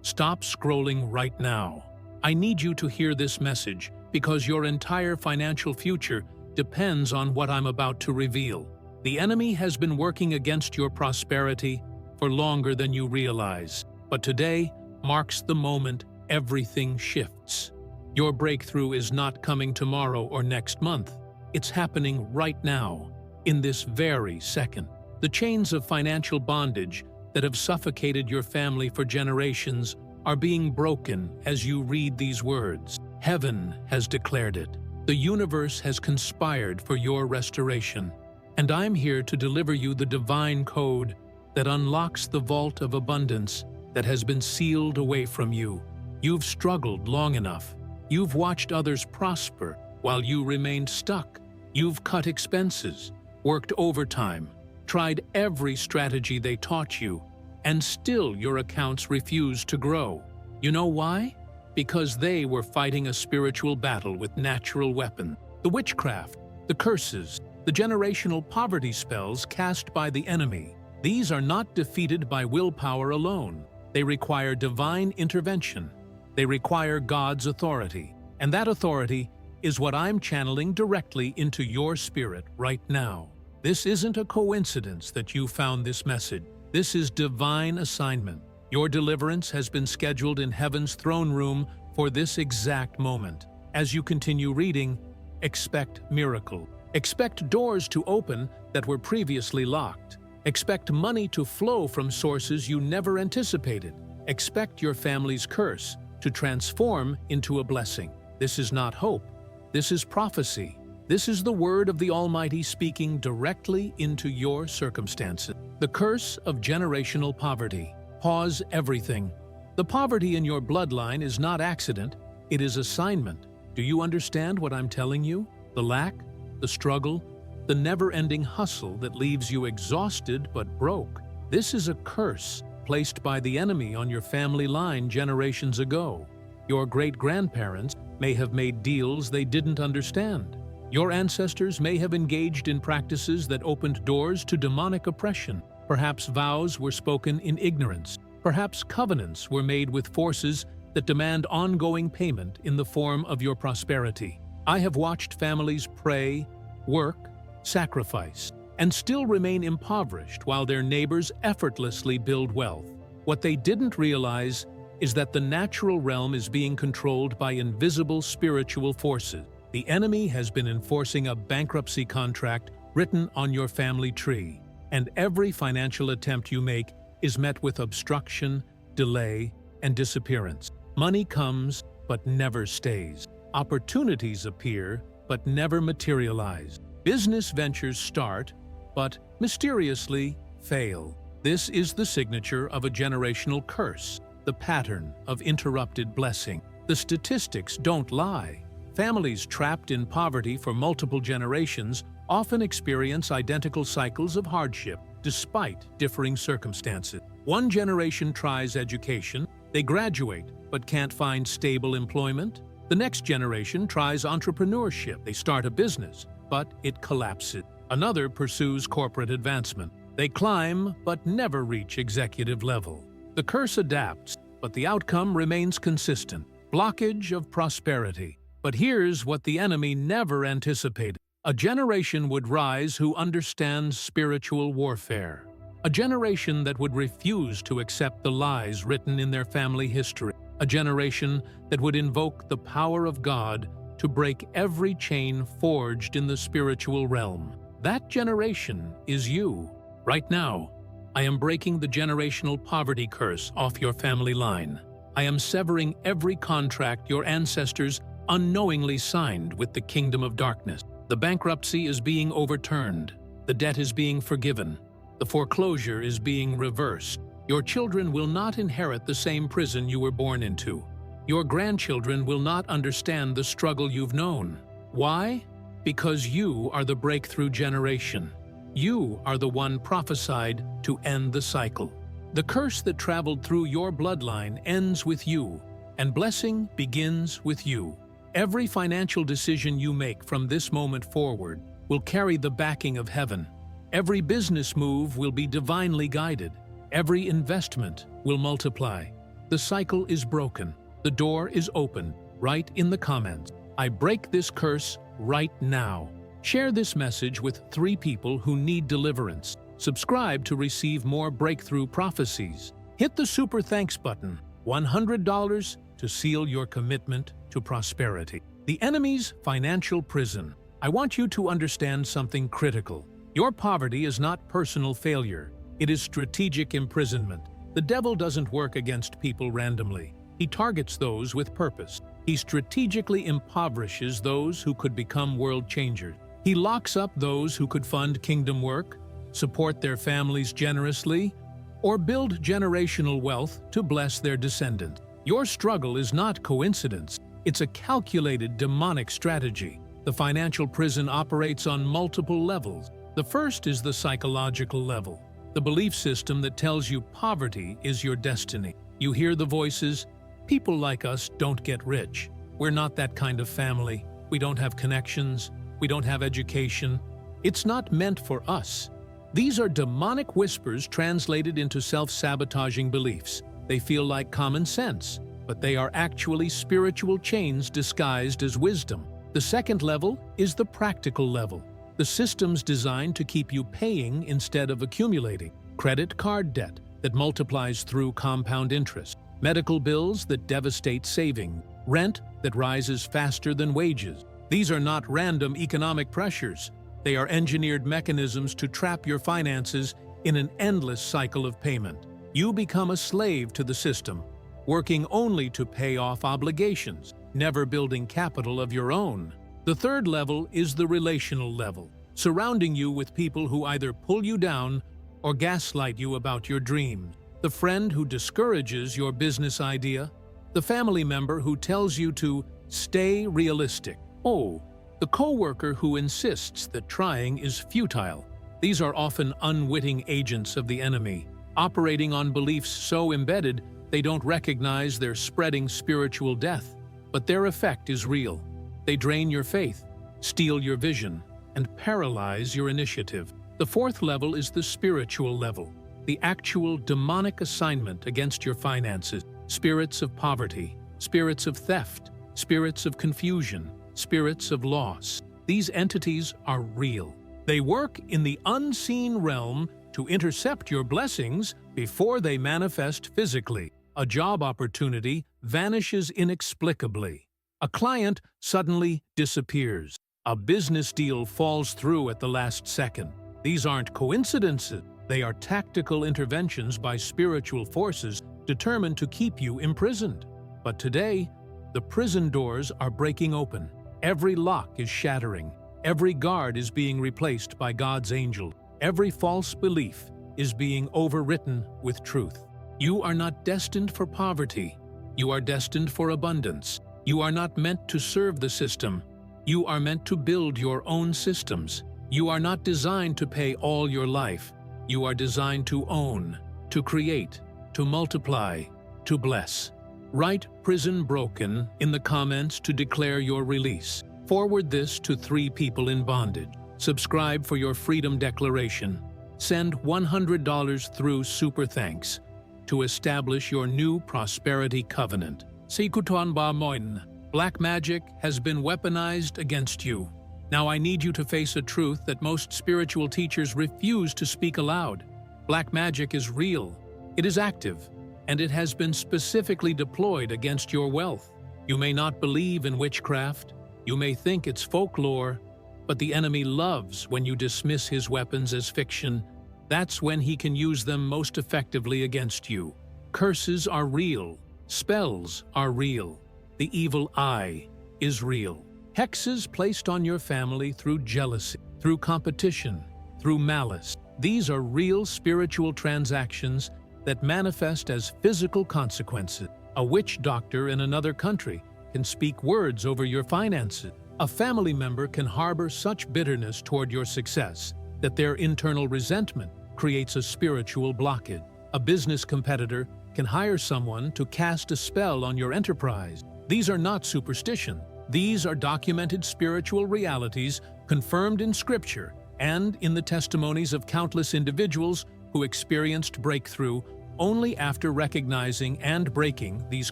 Stop scrolling right now. I need you to hear this message because your entire financial future depends on what I'm about to reveal. The enemy has been working against your prosperity for longer than you realize, but today marks the moment everything shifts. Your breakthrough is not coming tomorrow or next month. It's happening right now, in this very second. The chains of financial bondage that have suffocated your family for generations are being broken as you read these words. Heaven has declared it. The universe has conspired for your restoration. And I'm here to deliver you the divine code that unlocks the vault of abundance that has been sealed away from you. You've struggled long enough. You've watched others prosper while you remained stuck. You've cut expenses, worked overtime, tried every strategy they taught you, and still your accounts refused to grow. You know why? Because they were fighting a spiritual battle with natural weapons. The witchcraft, the curses, the generational poverty spells cast by the enemy. These are not defeated by willpower alone. They require divine intervention. They require God's authority. And that authority is what I'm channeling directly into your spirit right now. This isn't a coincidence that you found this message. This is divine assignment. Your deliverance has been scheduled in heaven's throne room for this exact moment. As you continue reading, expect miracle. Expect doors to open that were previously locked. Expect money to flow from sources you never anticipated. Expect your family's curse to transform into a blessing. This is not hope. This is prophecy. This is the word of the Almighty speaking directly into your circumstances. The curse of generational poverty. Pause everything. The poverty in your bloodline is not accident, it is assignment. Do you understand what I'm telling you? The lack, the struggle, the never-ending hustle that leaves you exhausted but broke. This is a curse placed by the enemy on your family line generations ago. Your great-grandparents may have made deals they didn't understand. Your ancestors may have engaged in practices that opened doors to demonic oppression. Perhaps vows were spoken in ignorance. Perhaps covenants were made with forces that demand ongoing payment in the form of your prosperity. I have watched families pray, work, sacrifice, and still remain impoverished while their neighbors effortlessly build wealth. What they didn't realize is that the natural realm is being controlled by invisible spiritual forces. The enemy has been enforcing a bankruptcy contract written on your family tree, and every financial attempt you make is met with obstruction, delay, and disappearance. Money comes, but never stays. Opportunities appear, but never materialize. Business ventures start, but mysteriously fail. This is the signature of a generational curse, the pattern of interrupted blessing. The statistics don't lie. Families trapped in poverty for multiple generations often experience identical cycles of hardship, despite differing circumstances. One generation tries education, they graduate, but can't find stable employment. The next generation tries entrepreneurship, they start a business, but it collapses. Another pursues corporate advancement. They climb, but never reach executive level. The curse adapts, but the outcome remains consistent. Blockage of prosperity. But here's what the enemy never anticipated. A generation would rise who understands spiritual warfare. A generation that would refuse to accept the lies written in their family history. A generation that would invoke the power of God to break every chain forged in the spiritual realm. That generation is you. Right now, I am breaking the generational poverty curse off your family line. I am severing every contract your ancestors unknowingly signed with the kingdom of darkness. The bankruptcy is being overturned. The debt is being forgiven. The foreclosure is being reversed. Your children will not inherit the same prison you were born into. Your grandchildren will not understand the struggle you've known. Why? Because you are the breakthrough generation. You are the one prophesied to end the cycle. The curse that traveled through your bloodline ends with you, and blessing begins with you. Every financial decision you make from this moment forward will carry the backing of heaven. Every business move will be divinely guided. Every investment will multiply. The cycle is broken. The door is open. Write in the comments, "I break this curse right now." Share this message with 3 people who need deliverance. Subscribe to receive more breakthrough prophecies. Hit the super thanks button, $100 to seal your commitment to prosperity. The enemy's financial prison. I want you to understand something critical. Your poverty is not personal failure. It is strategic imprisonment. The devil doesn't work against people randomly. He targets those with purpose. He strategically impoverishes those who could become world changers. He locks up those who could fund kingdom work, support their families generously, or build generational wealth to bless their descendants. Your struggle is not coincidence. It's a calculated demonic strategy. The financial prison operates on multiple levels. The first is the psychological level, the belief system that tells you poverty is your destiny. You hear the voices, "People like us don't get rich. We're not that kind of family. We don't have connections. We don't have education. It's not meant for us." These are demonic whispers translated into self-sabotaging beliefs. They feel like common sense, but they are actually spiritual chains disguised as wisdom. The second level is the practical level. The system's designed to keep you paying instead of accumulating. Credit card debt that multiplies through compound interest. Medical bills that devastate saving. Rent that rises faster than wages. These are not random economic pressures. They are engineered mechanisms to trap your finances in an endless cycle of payment. You become a slave to the system, working only to pay off obligations, never building capital of your own. The third level is the relational level, surrounding you with people who either pull you down or gaslight you about your dreams. The friend who discourages your business idea, the family member who tells you to stay realistic. Oh, the coworker who insists that trying is futile. These are often unwitting agents of the enemy, operating on beliefs so embedded they don't recognize they're spreading spiritual death. But their effect is real. They drain your faith, steal your vision, and paralyze your initiative. The fourth level is the spiritual level, the actual demonic assignment against your finances. Spirits of poverty, spirits of theft, spirits of confusion, spirits of loss. These entities are real. They work in the unseen realm to intercept your blessings before they manifest physically. A job opportunity vanishes inexplicably. A client suddenly disappears. A business deal falls through at the last second. These aren't coincidences. They are tactical interventions by spiritual forces determined to keep you imprisoned. But today, the prison doors are breaking open. Every lock is shattering. Every guard is being replaced by God's angel. Every false belief is being overwritten with truth. You are not destined for poverty. You are destined for abundance. You are not meant to serve the system. You are meant to build your own systems. You are not designed to pay all your life. You are designed to own, to create, to multiply, to bless. Write "prison broken" in the comments to declare your release. Forward this to 3 people in bondage. Subscribe for your freedom declaration. Send $100 through Super Thanks to establish your new prosperity covenant. Sikutuan ba moin. Black magic has been weaponized against you. Now I need you to face a truth that most spiritual teachers refuse to speak aloud. Black magic is real. It is active, and it has been specifically deployed against your wealth. You may not believe in witchcraft. You may think it's folklore, but the enemy loves when you dismiss his weapons as fiction. That's when he can use them most effectively against you. Curses are real. Spells are real. The evil eye is real. Hexes placed on your family through jealousy, through competition, through malice. These are real spiritual transactions that manifest as physical consequences. A witch doctor in another country can speak words over your finances. A family member can harbor such bitterness toward your success that their internal resentment creates a spiritual blockage. A business competitor can hire someone to cast a spell on your enterprise. These are not superstition. These are documented spiritual realities confirmed in Scripture and in the testimonies of countless individuals who experienced breakthrough only after recognizing and breaking these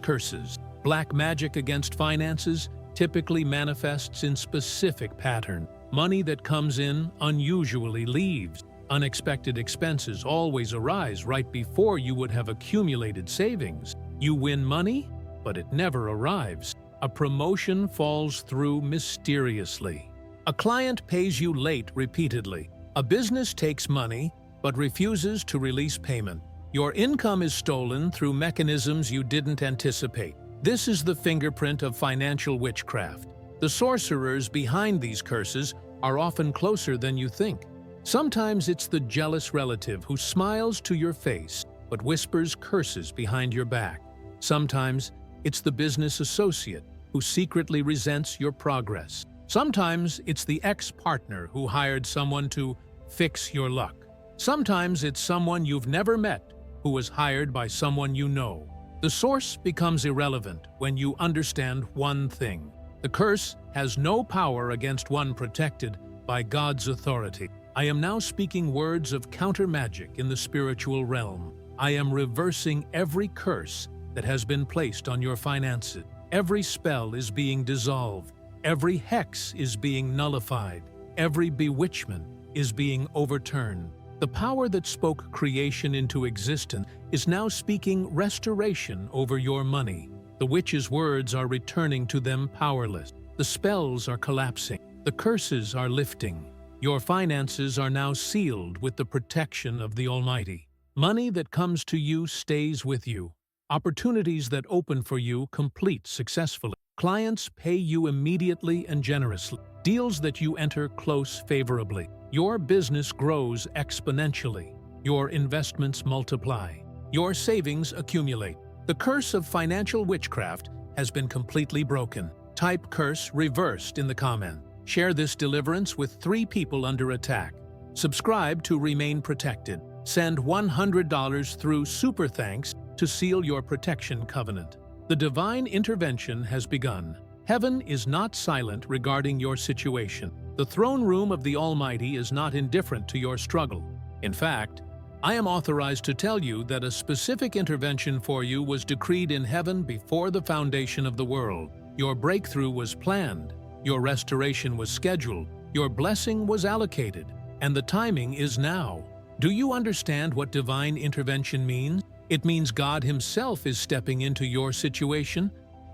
curses. Black magic against finances typically manifests in specific pattern. Money that comes in unusually leaves. Unexpected expenses always arise right before you would have accumulated savings. You win money, but it never arrives. A promotion falls through mysteriously. A client pays you late repeatedly. A business takes money, but refuses to release payment. Your income is stolen through mechanisms you didn't anticipate. This is the fingerprint of financial witchcraft. The sorcerers behind these curses are often closer than you think. Sometimes it's the jealous relative who smiles to your face but whispers curses behind your back. Sometimes it's the business associate who secretly resents your progress. Sometimes it's the ex-partner who hired someone to fix your luck. Sometimes it's someone you've never met who was hired by someone you know. The source becomes irrelevant when you understand one thing. The curse has no power against one protected by God's authority. I am now speaking words of counter-magic in the spiritual realm. I am reversing every curse that has been placed on your finances. Every spell is being dissolved. Every hex is being nullified. Every bewitchment is being overturned. The power that spoke creation into existence is now speaking restoration over your money. The witch's words are returning to them powerless. The spells are collapsing. The curses are lifting. Your finances are now sealed with the protection of the Almighty. Money that comes to you stays with you. Opportunities that open for you complete successfully. Clients pay you immediately and generously. Deals that you enter close favorably. Your business grows exponentially. Your investments multiply. Your savings accumulate. The curse of financial witchcraft has been completely broken. Type curse reversed in the comment. Share this deliverance with 3 people under attack. Subscribe to remain protected. Send $100 through Super Thanks to seal your protection covenant. The divine intervention has begun. Heaven is not silent regarding your situation. The throne room of the Almighty is not indifferent to your struggle. In fact, I am authorized to tell you that a specific intervention for you was decreed in heaven before the foundation of the world. Your breakthrough was planned. Your restoration was scheduled. Your blessing was allocated. And the timing is now. Do you understand what divine intervention means? It means God Himself is stepping into your situation.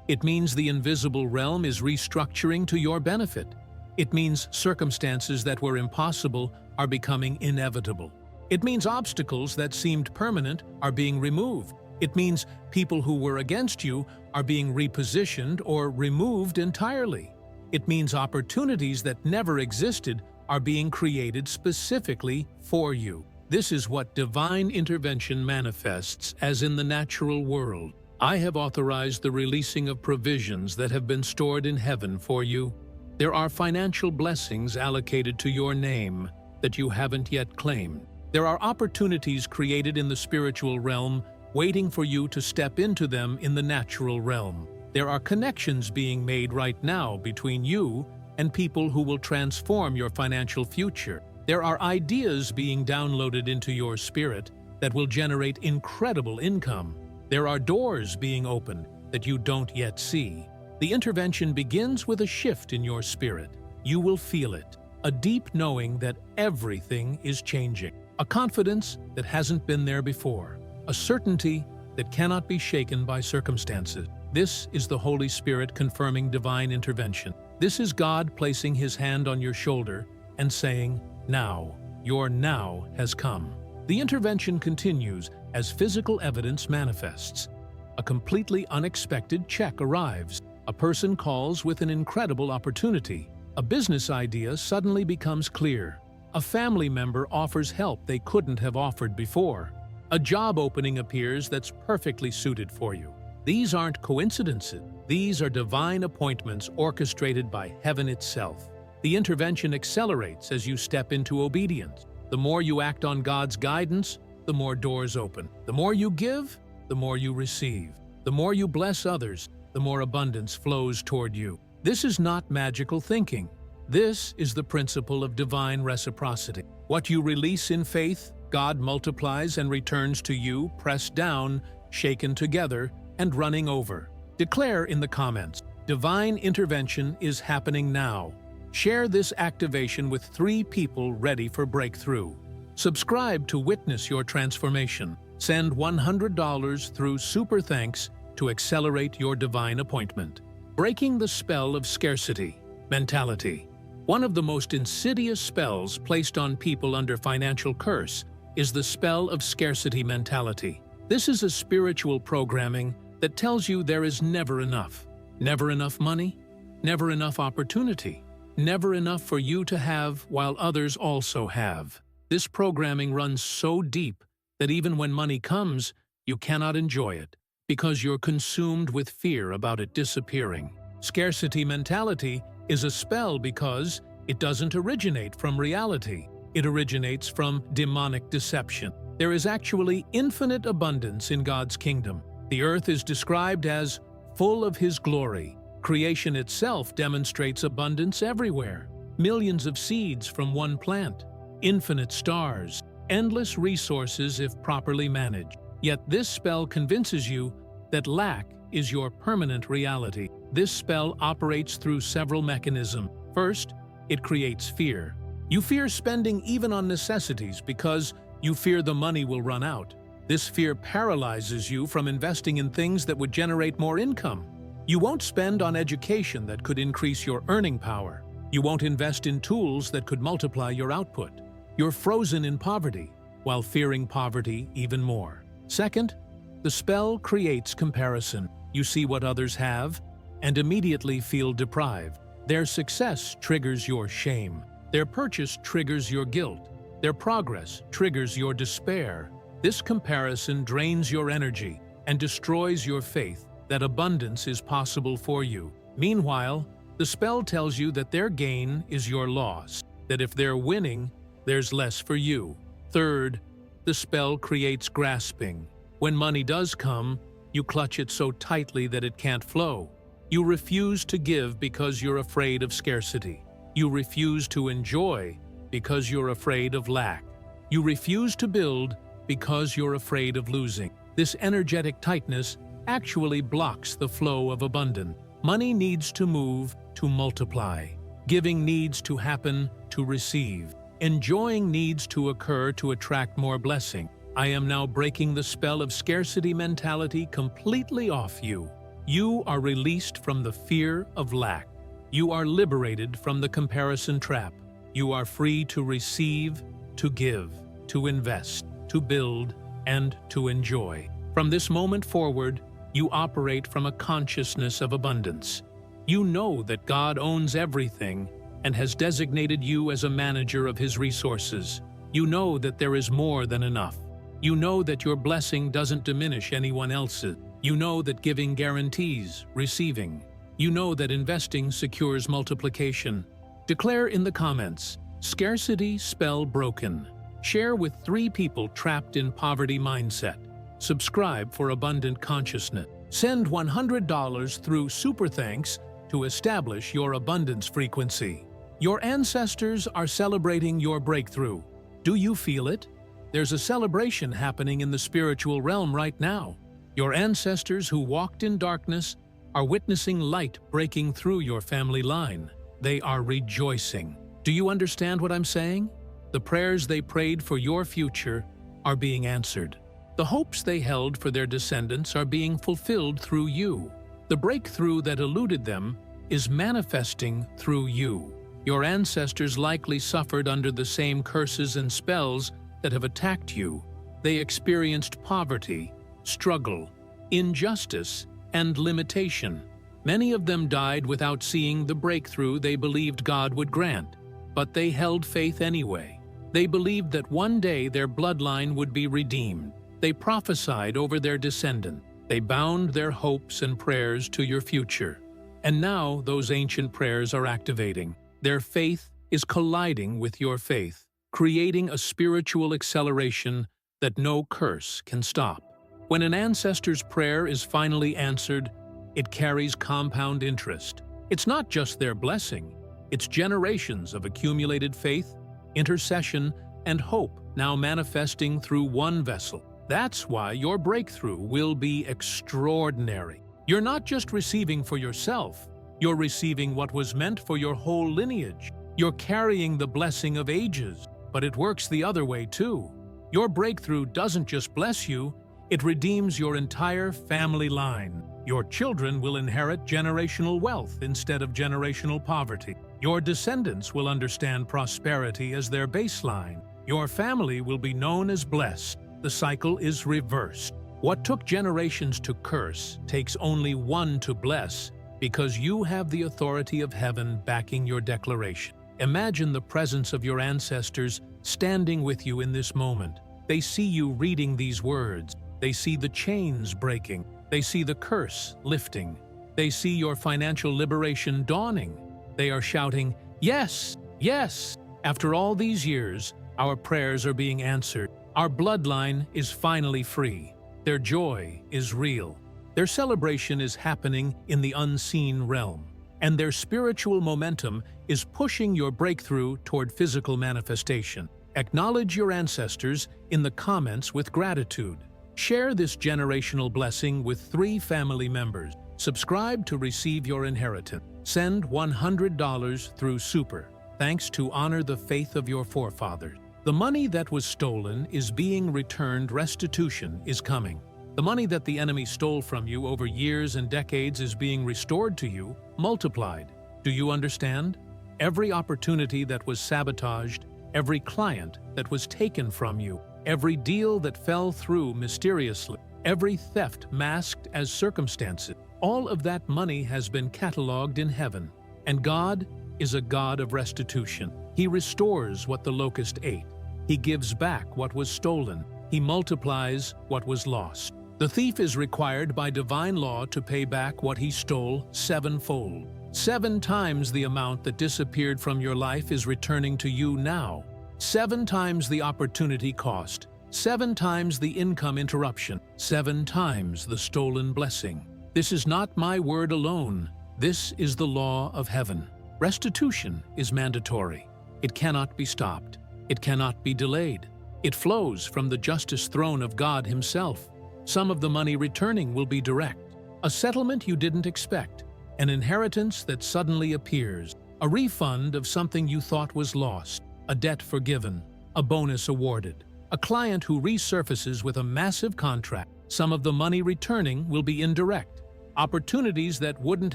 It means the invisible realm is restructuring to your benefit. It means circumstances that were impossible are becoming inevitable. It means obstacles that seemed permanent are being removed. It means people who were against you are being repositioned or removed entirely. It means opportunities that never existed are being created specifically for you. This is what divine intervention manifests as in the natural world. I have authorized the releasing of provisions that have been stored in heaven for you. There are financial blessings allocated to your name that you haven't yet claimed. There are opportunities created in the spiritual realm waiting for you to step into them in the natural realm. There are connections being made right now between you and people who will transform your financial future. There are ideas being downloaded into your spirit that will generate incredible income. There are doors being opened that you don't yet see. The intervention begins with a shift in your spirit. You will feel it, a deep knowing that everything is changing, a confidence that hasn't been there before, a certainty that cannot be shaken by circumstances. This is the Holy Spirit confirming divine intervention. This is God placing His hand on your shoulder and saying, "Now, your now has come." The intervention continues as physical evidence manifests. A completely unexpected check arrives. A person calls with an incredible opportunity. A business idea suddenly becomes clear. A family member offers help they couldn't have offered before. A job opening appears that's perfectly suited for you. These aren't coincidences. These are divine appointments orchestrated by heaven itself. The intervention accelerates as you step into obedience. The more you act on God's guidance, the more doors open. The more you give, the more you receive. The more you bless others, the more abundance flows toward you. This is not magical thinking. This is the principle of divine reciprocity. What you release in faith God multiplies and returns to you, pressed down, shaken together, and running over. Declare in the comments, divine intervention is happening now. Share this activation with 3 people ready for breakthrough. Subscribe to witness your transformation. Send $100 through Super Thanks to accelerate your divine appointment. Breaking the spell of scarcity mentality. One of the most insidious spells placed on people under financial curse is the spell of scarcity mentality. This is a spiritual programming that tells you there is never enough. Never enough money, never enough opportunity, never enough for you to have while others also have. This programming runs so deep that even when money comes, you cannot enjoy it because you're consumed with fear about it disappearing. Scarcity mentality is a spell because it doesn't originate from reality. It originates from demonic deception. There is actually infinite abundance in God's kingdom. The earth is described as full of His glory. Creation itself demonstrates abundance everywhere. Millions of seeds from one plant, infinite stars, endless resources if properly managed. Yet this spell convinces you that lack is your permanent reality. This spell operates through several mechanisms. First, it creates fear. You fear spending even on necessities because you fear the money will run out. This fear paralyzes you from investing in things that would generate more income. You won't spend on education that could increase your earning power. You won't invest in tools that could multiply your output. You're frozen in poverty, while fearing poverty even more. Second, the spell creates comparison. You see what others have and immediately feel deprived. Their success triggers your shame. Their purchase triggers your guilt. Their progress triggers your despair. This comparison drains your energy and destroys your faith that abundance is possible for you. Meanwhile, the spell tells you that their gain is your loss, that if they're winning, there's less for you. Third, the spell creates grasping. When money does come, you clutch it so tightly that it can't flow. You refuse to give because you're afraid of scarcity. You refuse to enjoy because you're afraid of lack. You refuse to build because you're afraid of losing. This energetic tightness actually blocks the flow of abundance. Money needs to move to multiply. Giving needs to happen to receive. Enjoying needs to occur to attract more blessing. I am now breaking the spell of scarcity mentality completely off you. You are released from the fear of lack. You are liberated from the comparison trap. You are free to receive, to give, to invest, to build, and to enjoy. From this moment forward, you operate from a consciousness of abundance. You know that God owns everything and has designated you as a manager of His resources. You know that there is more than enough. You know that your blessing doesn't diminish anyone else's. You know that giving guarantees receiving. You know that investing secures multiplication. Declare in the comments, scarcity spell broken. Share with 3 people trapped in poverty mindset. Subscribe for abundant consciousness. Send $100 through Super Thanks to establish your abundance frequency. Your ancestors are celebrating your breakthrough. Do you feel it? There's a celebration happening in the spiritual realm right now. Your ancestors who walked in darkness are witnessing light breaking through your family line. They are rejoicing. Do you understand what I'm saying? The prayers they prayed for your future are being answered. The hopes they held for their descendants are being fulfilled through you. The breakthrough that eluded them is manifesting through you. Your ancestors likely suffered under the same curses and spells that have attacked you. They experienced poverty, struggle, injustice, and limitation. Many of them died without seeing the breakthrough they believed God would grant, but they held faith anyway. They believed that one day their bloodline would be redeemed. They prophesied over their descendant. They bound their hopes and prayers to your future. And now those ancient prayers are activating. Their faith is colliding with your faith, creating a spiritual acceleration that no curse can stop. When an ancestor's prayer is finally answered, it carries compound interest. It's not just their blessing, it's generations of accumulated faith, intercession, and hope now manifesting through one vessel. That's why your breakthrough will be extraordinary. You're not just receiving for yourself, you're receiving what was meant for your whole lineage. You're carrying the blessing of ages, but it works the other way too. Your breakthrough doesn't just bless you, it redeems your entire family line. Your children will inherit generational wealth instead of generational poverty. Your descendants will understand prosperity as their baseline. Your family will be known as blessed. The cycle is reversed. What took generations to curse takes only one to bless, because you have the authority of heaven backing your declaration. Imagine the presence of your ancestors standing with you in this moment. They see you reading these words. They see the chains breaking. They see the curse lifting. They see your financial liberation dawning. They are shouting, "Yes, yes!" After all these years, our prayers are being answered. Our bloodline is finally free. Their joy is real. Their celebration is happening in the unseen realm. And their spiritual momentum is pushing your breakthrough toward physical manifestation. Acknowledge your ancestors in the comments with gratitude. Share this generational blessing with 3 family members. Subscribe to receive your inheritance. Send $100 through Super Thanks to honor the faith of your forefathers. The money that was stolen is being returned. Restitution is coming. The money that the enemy stole from you over years and decades is being restored to you, multiplied. Do you understand? Every opportunity that was sabotaged, every client that was taken from you, every deal that fell through mysteriously, every theft masked as circumstances, all of that money has been cataloged in heaven. And God is a God of restitution. He restores what the locust ate. He gives back what was stolen. He multiplies what was lost. The thief is required by divine law to pay back what he stole 7-fold. 7 times the amount that disappeared from your life is returning to you now. 7 times the opportunity cost. 7 times the income interruption. 7 times the stolen blessing. This is not my word alone. This is the law of heaven. Restitution is mandatory. It cannot be stopped. It cannot be delayed. It flows from the justice throne of God Himself. Some of the money returning will be direct. A settlement you didn't expect. An inheritance that suddenly appears. A refund of something you thought was lost. A debt forgiven. A bonus awarded. A client who resurfaces with a massive contract. Some of the money returning will be indirect. Opportunities that wouldn't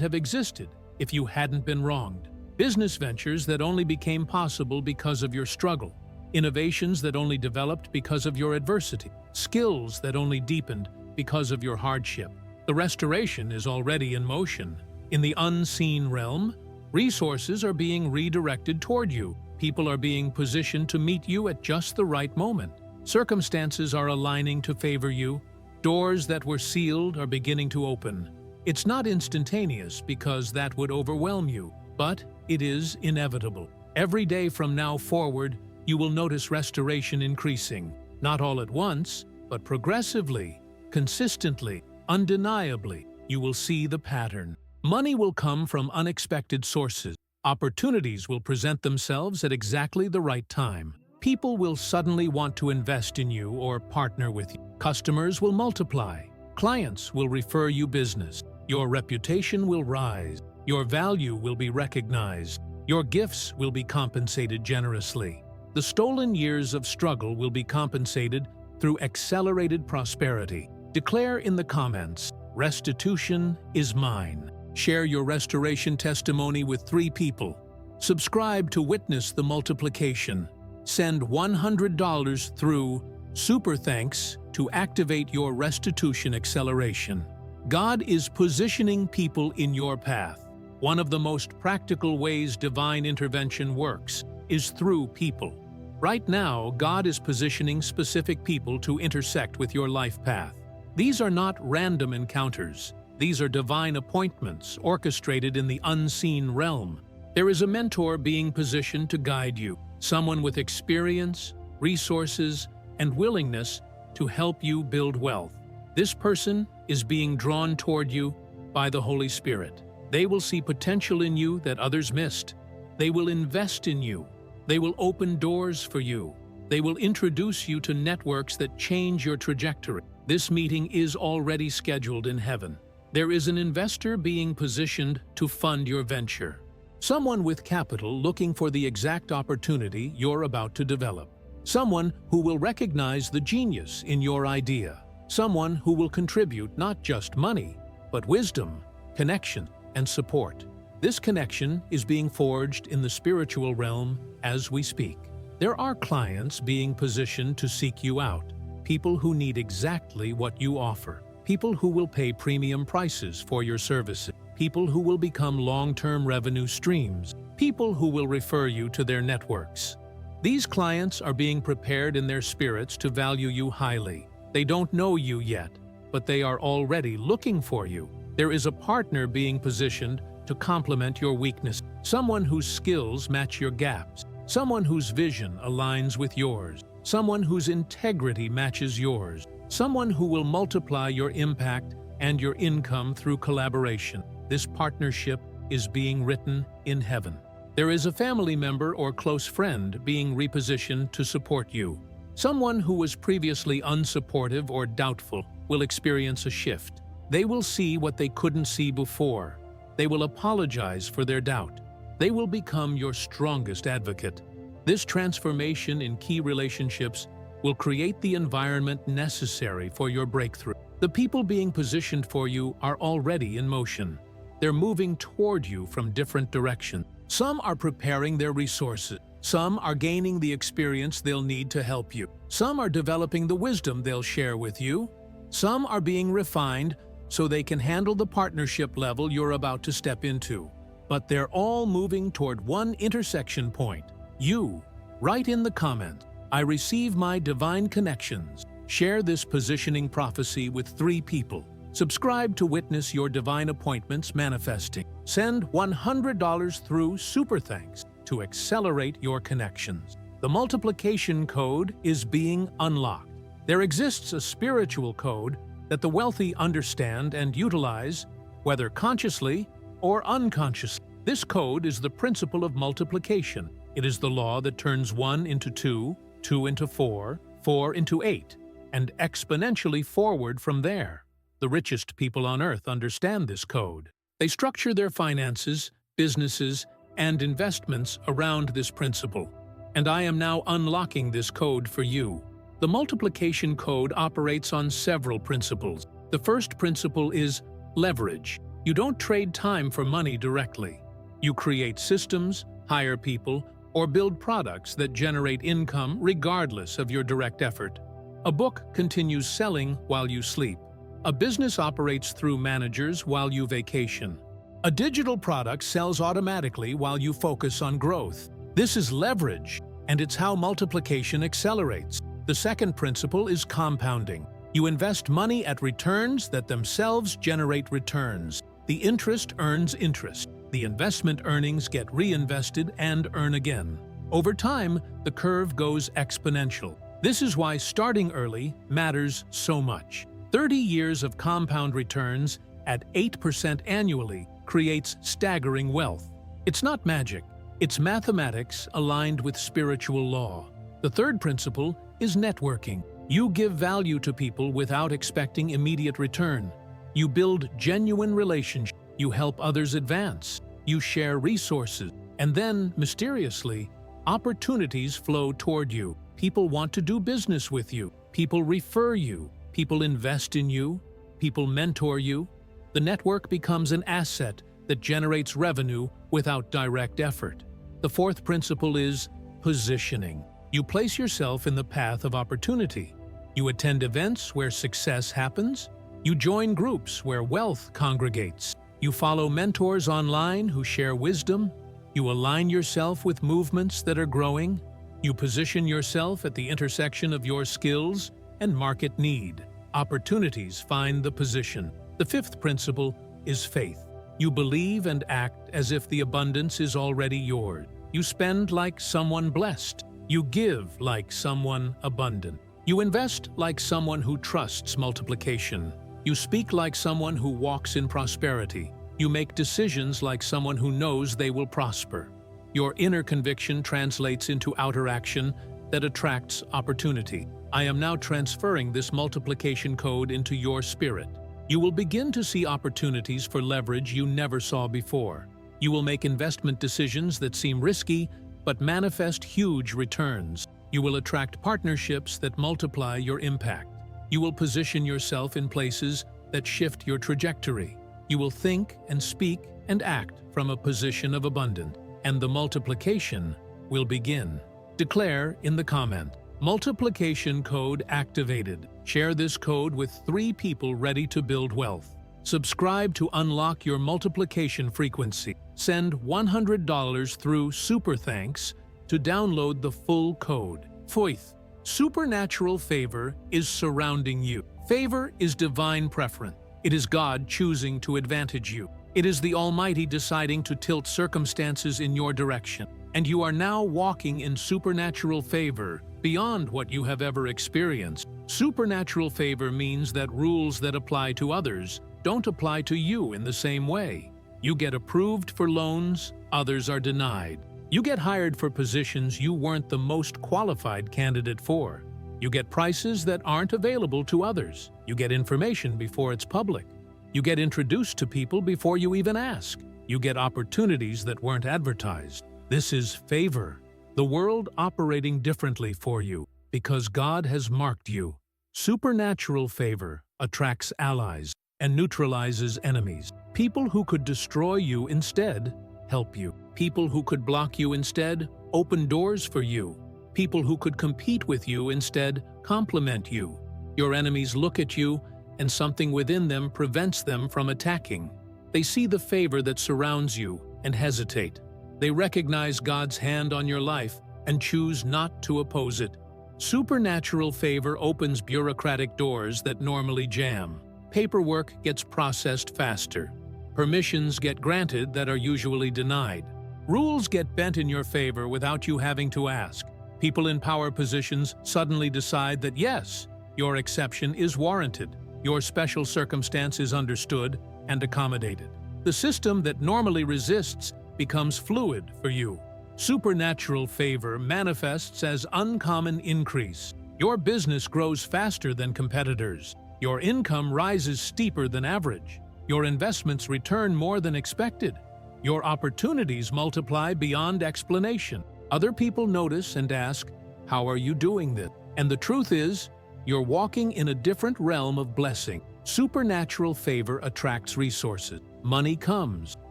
have existed if you hadn't been wronged. Business ventures that only became possible because of your struggle. Innovations that only developed because of your adversity. Skills that only deepened because of your hardship. The restoration is already in motion. In the unseen realm, resources are being redirected toward you. People are being positioned to meet you at just the right moment. Circumstances are aligning to favor you. Doors that were sealed are beginning to open. It's not instantaneous because that would overwhelm you, but it is inevitable. Every day from now forward, you will notice restoration increasing. Not all at once, but progressively, consistently, undeniably, you will see the pattern. Money will come from unexpected sources. Opportunities will present themselves at exactly the right time. People will suddenly want to invest in you or partner with you. Customers will multiply. Clients will refer you business. Your reputation will rise. Your value will be recognized. Your gifts will be compensated generously. The stolen years of struggle will be compensated through accelerated prosperity. Declare in the comments, "Restitution is mine." Share your restoration testimony with 3 people. Subscribe to witness the multiplication. Send $100 through Super Thanks to activate your restitution acceleration. God is positioning people in your path. One of the most practical ways divine intervention works is through people. Right now, God is positioning specific people to intersect with your life path. These are not random encounters. These are divine appointments orchestrated in the unseen realm. There is a mentor being positioned to guide you, someone with experience, resources, and willingness to help you build wealth. This person is being drawn toward you by the Holy Spirit. They will see potential in you that others missed. They will invest in you. They will open doors for you. They will introduce you to networks that change your trajectory. This meeting is already scheduled in heaven. There is an investor being positioned to fund your venture. Someone with capital looking for the exact opportunity you're about to develop. Someone who will recognize the genius in your idea. Someone who will contribute not just money, but wisdom, connection, and support. This connection is being forged in the spiritual realm as we speak. There are clients being positioned to seek you out, people who need exactly what you offer, people who will pay premium prices for your services, people who will become long-term revenue streams, people who will refer you to their networks. These clients are being prepared in their spirits to value you highly. They don't know you yet, but they are already looking for you. There is a partner being positioned to complement your weakness, someone whose skills match your gaps, someone whose vision aligns with yours, someone whose integrity matches yours, someone who will multiply your impact and your income through collaboration. This partnership is being written in heaven. There is a family member or close friend being repositioned to support you. Someone who was previously unsupportive or doubtful will experience a shift. They will see what they couldn't see before. They will apologize for their doubt. They will become your strongest advocate. This transformation in key relationships will create the environment necessary for your breakthrough. The people being positioned for you are already in motion. They're moving toward you from different directions. Some are preparing their resources. Some are gaining the experience they'll need to help you. Some are developing the wisdom they'll share with you. Some are being refined so they can handle the partnership level you're about to step into. But they're all moving toward one intersection point. You. Write in the comments, "I receive my divine connections." Share this positioning prophecy with 3 people. Subscribe to witness your divine appointments manifesting. Send $100 through Super Thanks to accelerate your connections. The multiplication code is being unlocked. There exists a spiritual code that the wealthy understand and utilize, whether consciously or unconsciously. This code is the principle of multiplication. It is the law that turns 1 into 2, 2 into 4, 4 into 8, and exponentially forward from there. The richest people on earth understand this code. They structure their finances, businesses, and investments around this principle. And I am now unlocking this code for you. The multiplication code operates on several principles. The first principle is leverage. You don't trade time for money directly. You create systems, hire people, or build products that generate income regardless of your direct effort. A book continues selling while you sleep. A business operates through managers while you vacation. A digital product sells automatically while you focus on growth. This is leverage, and it's how multiplication accelerates. The second principle is compounding. You invest money at returns that themselves generate returns. The interest earns interest. The investment earnings get reinvested and earn again. Over time, the curve goes exponential. This is why starting early matters so much. 30 years of compound returns at 8% annually creates staggering wealth. It's not magic. It's mathematics aligned with spiritual law. The third principle is networking. You give value to people without expecting immediate return. You build genuine relationships. You help others advance. You share resources. And then, mysteriously, opportunities flow toward you. People want to do business with you. People refer you. People invest in you. People mentor you. The network becomes an asset that generates revenue without direct effort. The fourth principle is positioning. You place yourself in the path of opportunity. You attend events where success happens. You join groups where wealth congregates. You follow mentors online who share wisdom. You align yourself with movements that are growing. You position yourself at the intersection of your skills and market need. Opportunities find the position. The fifth principle is faith. You believe and act as if the abundance is already yours. You spend like someone blessed. You give like someone abundant. You invest like someone who trusts multiplication. You speak like someone who walks in prosperity. You make decisions like someone who knows they will prosper. Your inner conviction translates into outer action that attracts opportunity. I am now transferring this multiplication code into your spirit. You will begin to see opportunities for leverage you never saw before. You will make investment decisions that seem risky, but manifest huge returns. You will attract partnerships that multiply your impact. You will position yourself in places that shift your trajectory. You will think and speak and act from a position of abundance, and the multiplication will begin. Declare in the comment, multiplication code activated. Share this code with 3 people ready to build wealth. Subscribe to unlock your multiplication frequency. Send $100 through Super Thanks to download the full code. Fourth, supernatural favor is surrounding you. Favor is divine preference. It is God choosing to advantage you. It is the Almighty deciding to tilt circumstances in your direction. And you are now walking in supernatural favor beyond what you have ever experienced. Supernatural favor means that rules that apply to others don't apply to you in the same way. You get approved for loans, others are denied. You get hired for positions you weren't the most qualified candidate for. You get prices that aren't available to others. You get information before it's public. You get introduced to people before you even ask. You get opportunities that weren't advertised. This is favor, the world operating differently for you because God has marked you. Supernatural favor attracts allies and neutralizes enemies. People who could destroy you instead help you. People who could block you instead open doors for you. People who could compete with you instead compliment you. Your enemies look at you, and something within them prevents them from attacking. They see the favor that surrounds you and hesitate. They recognize God's hand on your life and choose not to oppose it. Supernatural favor opens bureaucratic doors that normally jam. Paperwork gets processed faster. Permissions get granted that are usually denied. Rules get bent in your favor without you having to ask. People in power positions suddenly decide that yes, your exception is warranted. Your special circumstance is understood and accommodated. The system that normally resists becomes fluid for you. Supernatural favor manifests as uncommon increase. Your business grows faster than competitors. Your income rises steeper than average. Your investments return more than expected. Your opportunities multiply beyond explanation. Other people notice and ask, "How are you doing this?" And the truth is, you're walking in a different realm of blessing. Supernatural favor attracts resources. Money comes,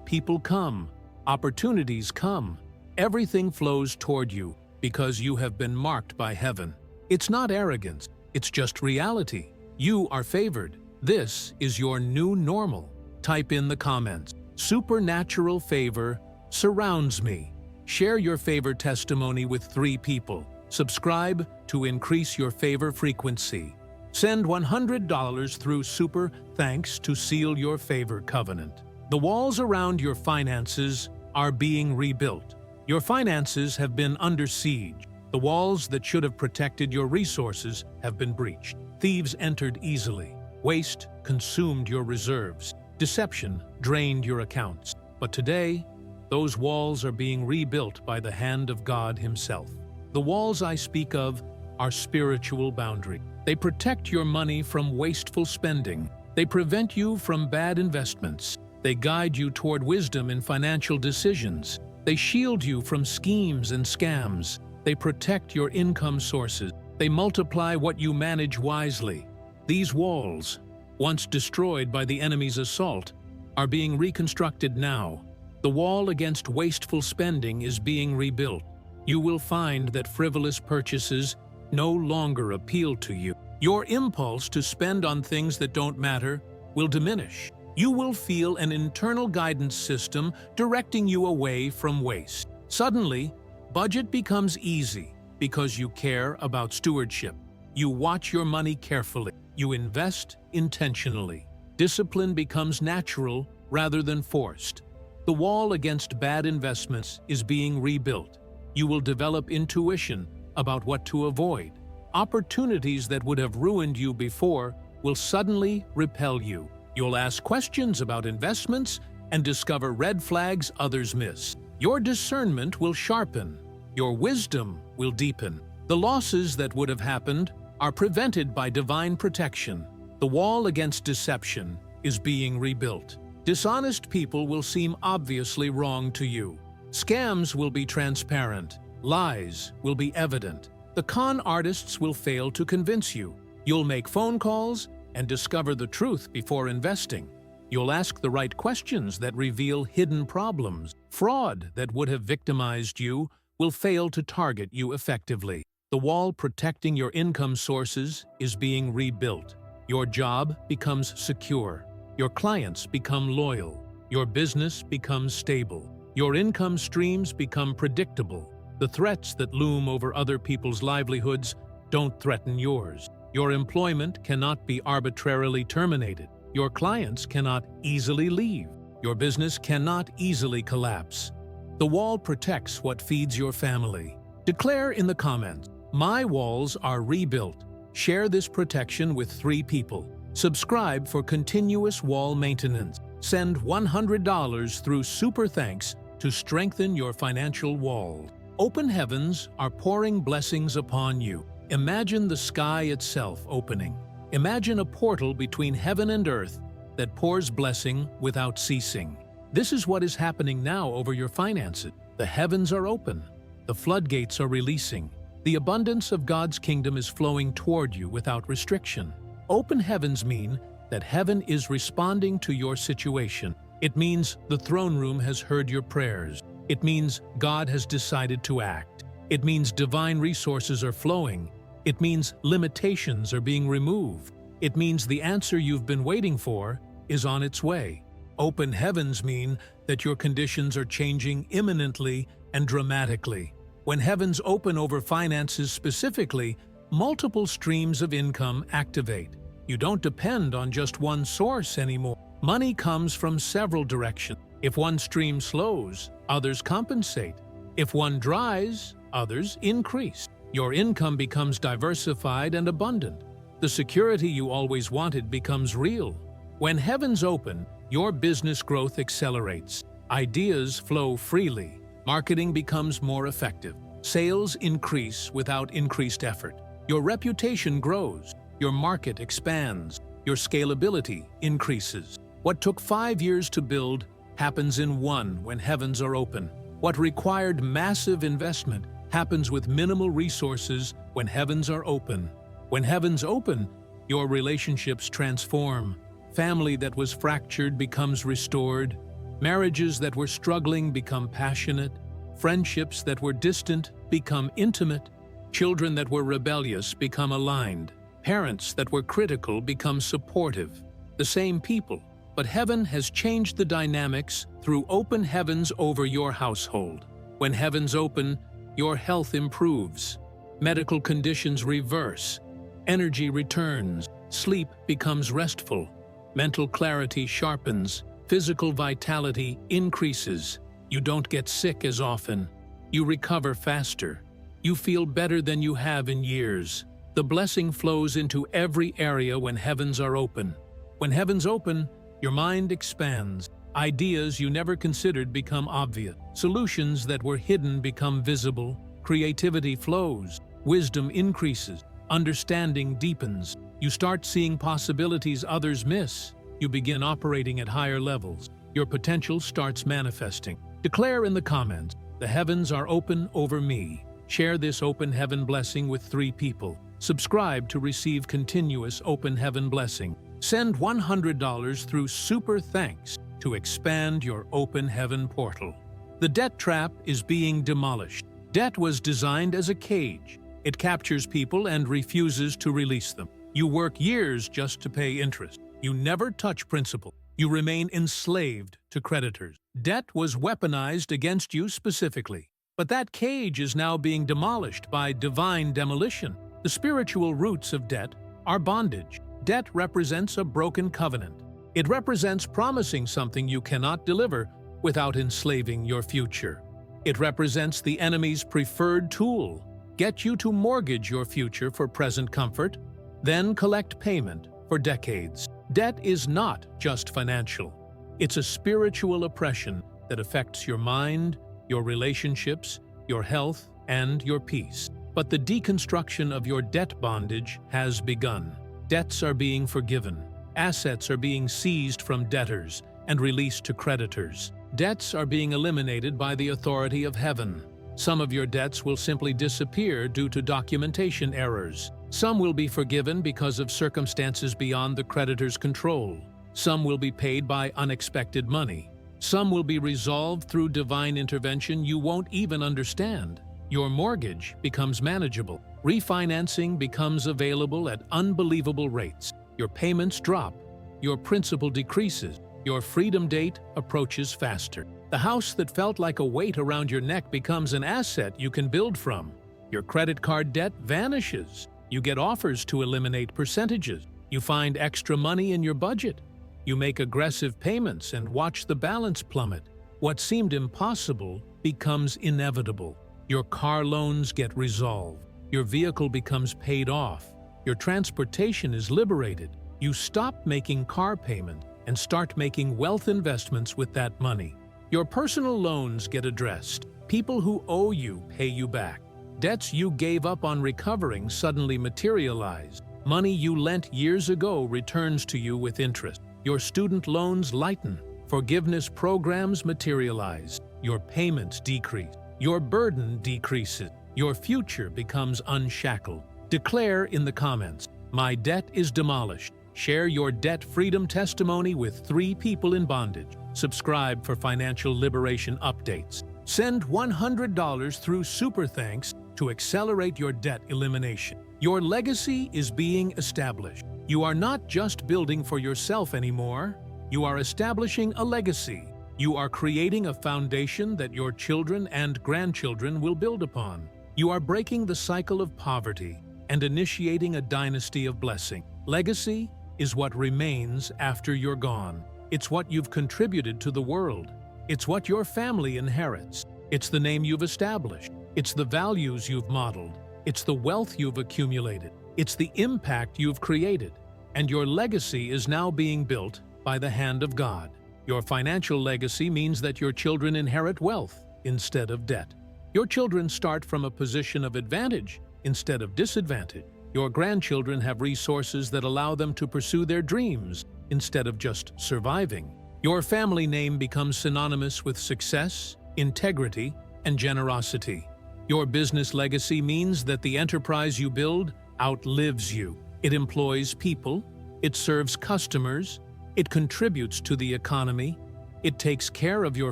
people come, opportunities come. Everything flows toward you because you have been marked by heaven. It's not arrogance, it's just reality. You are favored. This is your new normal. Type in the comments, supernatural favor surrounds me. Share your favor testimony with 3 people. Subscribe to increase your favor frequency. Send $100 through Super Thanks to seal your favor covenant. The walls around your finances are being rebuilt. Your finances have been under siege. The walls that should have protected your resources have been breached. Thieves entered easily. Waste consumed your reserves. Deception drained your accounts. But today, those walls are being rebuilt by the hand of God Himself. The walls I speak of are spiritual boundaries. They protect your money from wasteful spending. They prevent you from bad investments. They guide you toward wisdom in financial decisions. They shield you from schemes and scams. They protect your income sources. They multiply what you manage wisely. These walls, once destroyed by the enemy's assault, are being reconstructed now. The wall against wasteful spending is being rebuilt. You will find that frivolous purchases no longer appeal to you. Your impulse to spend on things that don't matter will diminish. You will feel an internal guidance system directing you away from waste. Suddenly, budget becomes easy because you care about stewardship. You watch your money carefully. You invest intentionally. Discipline becomes natural rather than forced. The wall against bad investments is being rebuilt. You will develop intuition about what to avoid. Opportunities that would have ruined you before will suddenly repel you. You'll ask questions about investments and discover red flags others miss. Your discernment will sharpen. Your wisdom will deepen. The losses that would have happened are prevented by divine protection. The wall against deception is being rebuilt. Dishonest people will seem obviously wrong to you. Scams will be transparent. Lies will be evident. The con artists will fail to convince you. You'll make phone calls and discover the truth before investing. You'll ask the right questions that reveal hidden problems. Fraud that would have victimized you will fail to target you effectively. The wall protecting your income sources is being rebuilt. Your job becomes secure. Your clients become loyal. Your business becomes stable. Your income streams become predictable. The threats that loom over other people's livelihoods don't threaten yours. Your employment cannot be arbitrarily terminated. Your clients cannot easily leave. Your business cannot easily collapse. The wall protects what feeds your family. Declare in the comments, "My walls are rebuilt." Share this protection with 3 people. Subscribe for continuous wall maintenance. Send $100 through Super Thanks to strengthen your financial wall. Open heavens are pouring blessings upon you. Imagine the sky itself opening. Imagine a portal between heaven and earth that pours blessing without ceasing. This is what is happening now over your finances. The heavens are open. The floodgates are releasing. The abundance of God's kingdom is flowing toward you without restriction. Open heavens mean that heaven is responding to your situation. It means the throne room has heard your prayers. It means God has decided to act. It means divine resources are flowing. It means limitations are being removed. It means the answer you've been waiting for is on its way. Open heavens mean that your conditions are changing imminently and dramatically. When heavens open over finances specifically, multiple streams of income activate. You don't depend on just one source anymore. Money comes from several directions. If one stream slows, others compensate. If one dries, others increase. Your income becomes diversified and abundant. The security you always wanted becomes real. When heavens open, your business growth accelerates. Ideas flow freely. Marketing becomes more effective. Sales increase without increased effort. Your reputation grows. Your market expands. Your scalability increases. What took 5 years to build happens in 1 when heavens are open. What required massive investment happens with minimal resources when heavens are open. When heavens open, your relationships transform. Family that was fractured becomes restored. Marriages that were struggling become passionate. Friendships that were distant become intimate. Children that were rebellious become aligned. Parents that were critical become supportive. The same people, but heaven has changed the dynamics through open heavens over your household. When heavens open, your health improves. Medical conditions reverse. Energy returns. Sleep becomes restful. Mental clarity sharpens. Physical vitality increases. You don't get sick as often. You recover faster. You feel better than you have in years. The blessing flows into every area when heavens are open. When heavens open, your mind expands. Ideas you never considered become obvious. Solutions that were hidden become visible. Creativity flows. Wisdom increases. Understanding deepens. You start seeing possibilities others miss. You begin operating at higher levels. Your potential starts manifesting. Declare in the comments, "The heavens are open over me." Share this open heaven blessing with 3 people. Subscribe to receive continuous open heaven blessing. Send $100 through Super Thanks to expand your open heaven portal. The debt trap is being demolished. Debt was designed as a cage. It captures people and refuses to release them. You work years just to pay interest. You never touch principal. You remain enslaved to creditors. Debt was weaponized against you specifically. But that cage is now being demolished by divine demolition. The spiritual roots of debt are bondage. Debt represents a broken covenant. It represents promising something you cannot deliver without enslaving your future. It represents the enemy's preferred tool. Get you to mortgage your future for present comfort, then collect payment for decades. Debt is not just financial. It's a spiritual oppression that affects your mind, your relationships, your health, and your peace. But the deconstruction of your debt bondage has begun. Debts are being forgiven. Assets are being seized from debtors and released to creditors. Debts are being eliminated by the authority of heaven. Some of your debts will simply disappear due to documentation errors. Some will be forgiven because of circumstances beyond the creditor's control. Some will be paid by unexpected money. Some will be resolved through divine intervention you won't even understand. Your mortgage becomes manageable. Refinancing becomes available at unbelievable rates. Your payments drop. Your principal decreases. Your freedom date approaches faster. The house that felt like a weight around your neck becomes an asset you can build from. Your credit card debt vanishes. You get offers to eliminate percentages. You find extra money in your budget. You make aggressive payments and watch the balance plummet. What seemed impossible becomes inevitable. Your car loans get resolved. Your vehicle becomes paid off. Your transportation is liberated. You stop making car payments and start making wealth investments with that money. Your personal loans get addressed. People who owe you pay you back. Debts you gave up on recovering suddenly materialize. Money you lent years ago returns to you with interest. Your student loans lighten. Forgiveness programs materialize. Your payments decrease. Your burden decreases. Your future becomes unshackled. Declare in the comments, "My debt is demolished." Share your debt freedom testimony with 3 people in bondage. Subscribe for financial liberation updates. Send $100 through Super Thanks to accelerate your debt elimination. Your legacy is being established. You are not just building for yourself anymore. You are establishing a legacy. You are creating a foundation that your children and grandchildren will build upon. You are breaking the cycle of poverty and initiating a dynasty of blessing. Legacy is what remains after you're gone. It's what you've contributed to the world. It's what your family inherits. It's the name you've established. It's the values you've modeled. It's the wealth you've accumulated. It's the impact you've created. And your legacy is now being built by the hand of God. Your financial legacy means that your children inherit wealth instead of debt. Your children start from a position of advantage instead of disadvantage. Your grandchildren have resources that allow them to pursue their dreams instead of just surviving. Your family name becomes synonymous with success, integrity, and generosity. Your business legacy means that the enterprise you build outlives you. It employs people, it serves customers, it contributes to the economy, it takes care of your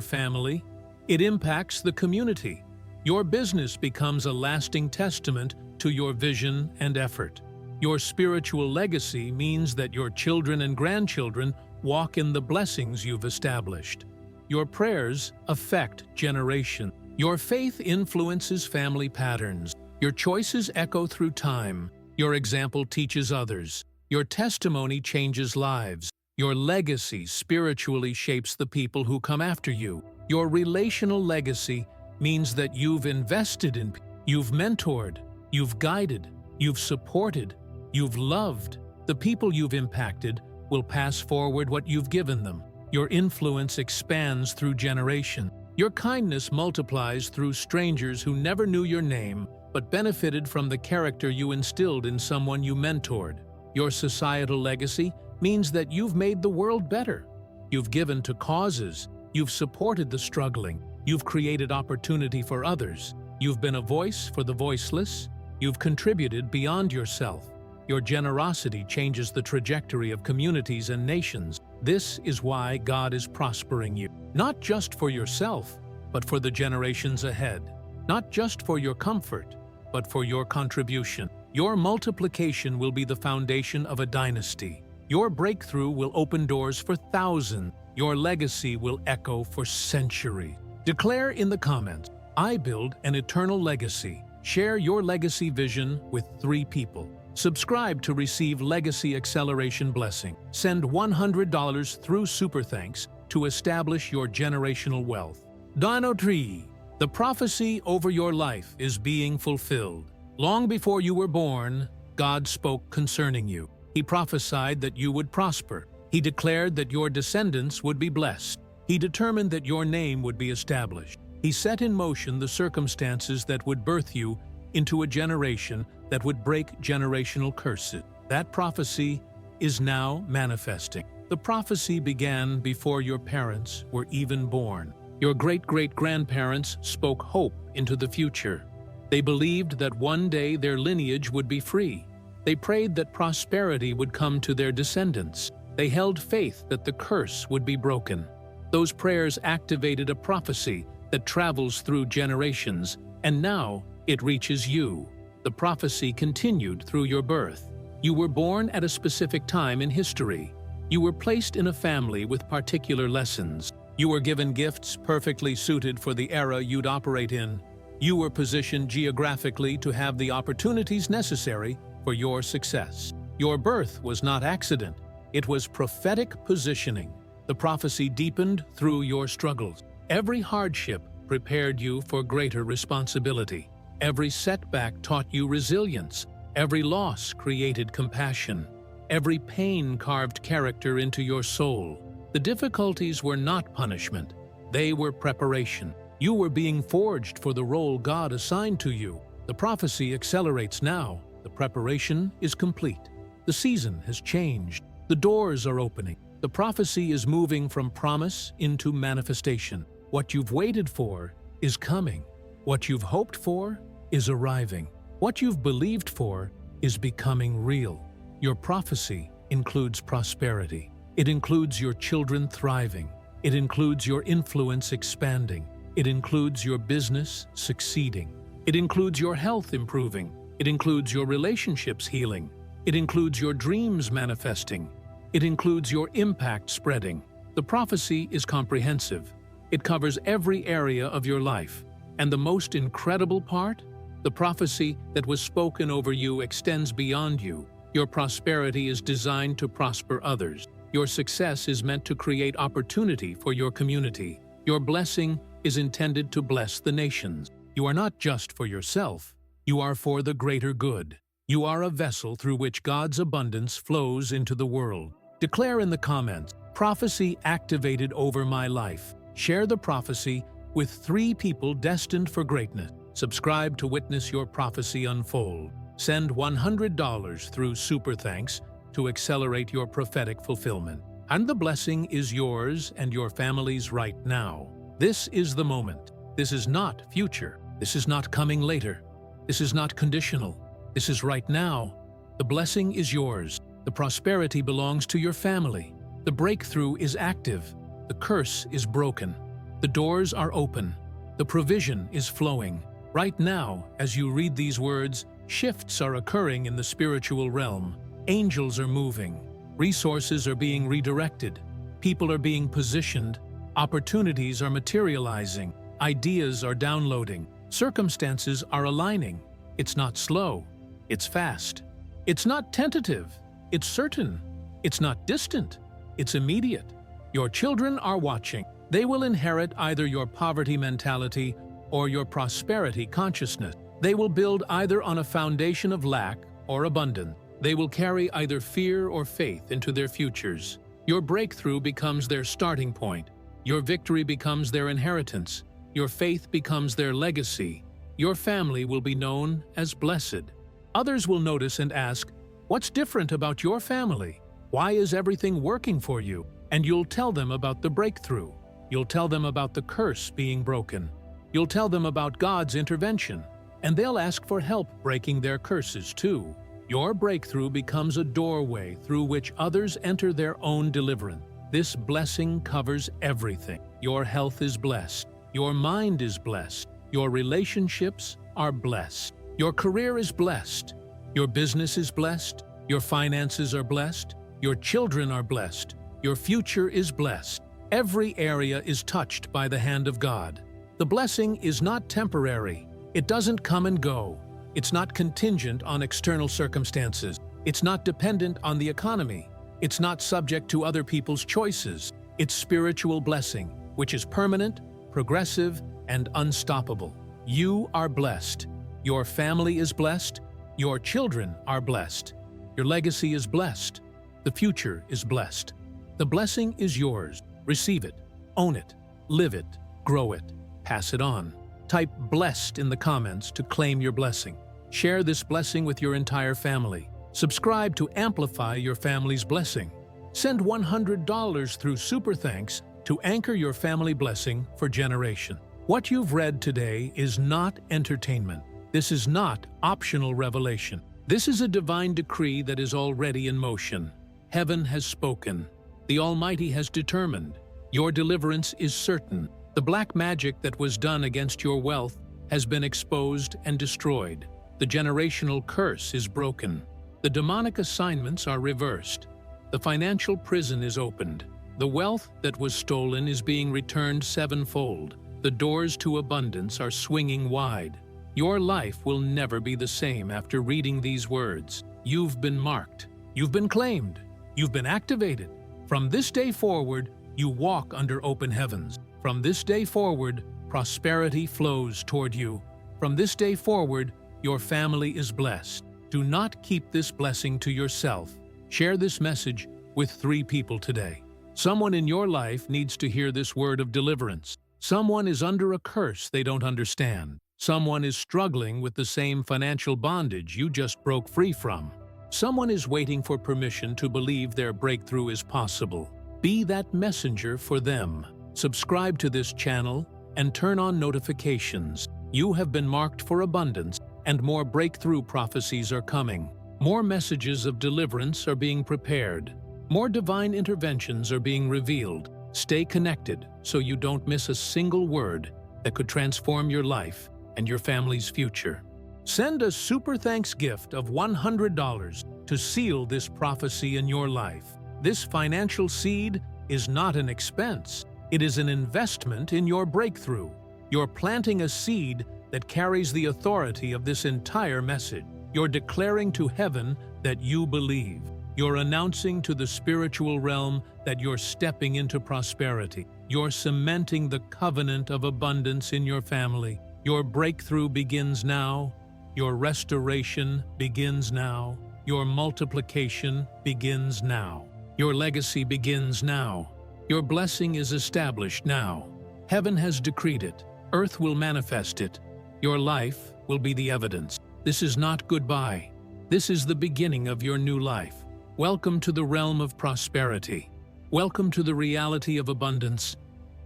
family, it impacts the community. Your business becomes a lasting testament to your vision and effort. Your spiritual legacy means that your children and grandchildren walk in the blessings you've established. Your prayers affect generations. Your faith influences family patterns. Your choices echo through time. Your example teaches others. Your testimony changes lives. Your legacy spiritually shapes the people who come after you. Your relational legacy means that you've invested in people, you've mentored, you've guided, you've supported, you've loved. The people you've impacted will pass forward what you've given them. Your influence expands through generation. Your kindness multiplies through strangers who never knew your name but benefited from the character you instilled in someone you mentored. Your societal legacy means that you've made the world better. You've given to causes. You've supported the struggling. You've created opportunity for others. You've been a voice for the voiceless. You've contributed beyond yourself. Your generosity changes the trajectory of communities and nations. This is why God is prospering you. Not just for yourself, but for the generations ahead. Not just for your comfort, but for your contribution. Your multiplication will be the foundation of a dynasty. Your breakthrough will open doors for thousands. Your legacy will echo for centuries. Declare in the comments, "I build an eternal legacy." Share your legacy vision with 3 people. Subscribe to receive Legacy Acceleration Blessing. Send $100 through Super Thanks to establish your generational wealth. Dino Tree, the prophecy over your life is being fulfilled. Long before you were born, God spoke concerning you. He prophesied that you would prosper. He declared that your descendants would be blessed. He determined that your name would be established. He set in motion the circumstances that would birth you into a generation that would break generational curses. That prophecy is now manifesting. The prophecy began before your parents were even born. Your great-great-grandparents spoke hope into the future. They believed that one day their lineage would be free. They prayed that prosperity would come to their descendants. They held faith that the curse would be broken. Those prayers activated a prophecy that travels through generations, and now it reaches you. The prophecy continued through your birth. You were born at a specific time in history. You were placed in a family with particular lessons. You were given gifts perfectly suited for the era you'd operate in. You were positioned geographically to have the opportunities necessary for your success. Your birth was not accident. It was prophetic positioning. The prophecy deepened through your struggles. Every hardship prepared you for greater responsibility. Every setback taught you resilience. Every loss created compassion. Every pain carved character into your soul. The difficulties were not punishment. They were preparation. You were being forged for the role God assigned to you. The prophecy accelerates now. The preparation is complete. The season has changed. The doors are opening. The prophecy is moving from promise into manifestation. What you've waited for is coming. What you've hoped for is arriving. What you've believed for is becoming real. Your prophecy includes prosperity. It includes your children thriving. It includes your influence expanding. It includes your business succeeding. It includes your health improving. It includes your relationships healing. It includes your dreams manifesting. It includes your impact spreading. The prophecy is comprehensive. It covers every area of your life. And the most incredible part? The prophecy that was spoken over you extends beyond you. Your prosperity is designed to prosper others. Your success is meant to create opportunity for your community. Your blessing is intended to bless the nations. You are not just for yourself. You are for the greater good. You are a vessel through which God's abundance flows into the world. Declare in the comments, "Prophecy activated over my life." Share the prophecy with 3 people destined for greatness. Subscribe to witness your prophecy unfold. Send $100 through Super Thanks to accelerate your prophetic fulfillment. And the blessing is yours and your family's right now. This is the moment. This is not future. This is not coming later. This is not conditional. This is right now. The blessing is yours. The prosperity belongs to your family. The breakthrough is active. The curse is broken. The doors are open. The provision is flowing. Right now, as you read these words, shifts are occurring in the spiritual realm. Angels are moving. Resources are being redirected. People are being positioned. Opportunities are materializing. Ideas are downloading. Circumstances are aligning. It's not slow. It's fast. It's not tentative. It's certain. It's not distant. It's immediate. Your children are watching. They will inherit either your poverty mentality or your prosperity consciousness. They will build either on a foundation of lack or abundance. They will carry either fear or faith into their futures. Your breakthrough becomes their starting point. Your victory becomes their inheritance. Your faith becomes their legacy. Your family will be known as blessed. Others will notice and ask, "What's different about your family? Why is everything working for you?" And you'll tell them about the breakthrough. You'll tell them about the curse being broken. You'll tell them about God's intervention. And they'll ask for help breaking their curses too. Your breakthrough becomes a doorway through which others enter their own deliverance. This blessing covers everything. Your health is blessed. Your mind is blessed. Your relationships are blessed. Your career is blessed. Your business is blessed. Your finances are blessed. Your children are blessed. Your future is blessed. Every area is touched by the hand of God. The blessing is not temporary. It doesn't come and go. It's not contingent on external circumstances. It's not dependent on the economy. It's not subject to other people's choices. It's spiritual blessing, which is permanent, progressive, and unstoppable. You are blessed. Your family is blessed. Your children are blessed. Your legacy is blessed. The future is blessed. The blessing is yours. Receive it, own it, live it, grow it, pass it on. Type "blessed" in the comments to claim your blessing. Share this blessing with your entire family. Subscribe to amplify your family's blessing. Send $100 through Super Thanks to anchor your family blessing for generation. What you've read today is not entertainment. This is not optional revelation. This is a divine decree that is already in motion. Heaven has spoken. The Almighty has determined. Your deliverance is certain. The black magic that was done against your wealth has been exposed and destroyed. The generational curse is broken. The demonic assignments are reversed. The financial prison is opened. The wealth that was stolen is being returned sevenfold. The doors to abundance are swinging wide. Your life will never be the same after reading these words. You've been marked. You've been claimed. You've been activated. From this day forward, you walk under open heavens. From this day forward, prosperity flows toward you. From this day forward, your family is blessed. Do not keep this blessing to yourself. Share this message with 3 people today. Someone in your life needs to hear this word of deliverance. Someone is under a curse they don't understand. Someone is struggling with the same financial bondage you just broke free from. Someone is waiting for permission to believe their breakthrough is possible. Be that messenger for them. Subscribe to this channel and turn on notifications. You have been marked for abundance, and more breakthrough prophecies are coming. More messages of deliverance are being prepared. More divine interventions are being revealed. Stay connected so you don't miss a single word that could transform your life and your family's future. Send a Super Thanks gift of $100 to seal this prophecy in your life. This financial seed is not an expense. It is an investment in your breakthrough. You're planting a seed that carries the authority of this entire message. You're declaring to heaven that you believe. You're announcing to the spiritual realm that you're stepping into prosperity. You're cementing the covenant of abundance in your family. Your breakthrough begins now. Your restoration begins now. Your multiplication begins now. Your legacy begins now. Your blessing is established now. Heaven has decreed it. Earth will manifest it. Your life will be the evidence. This is not goodbye. This is the beginning of your new life. Welcome to the realm of prosperity. Welcome to the reality of abundance.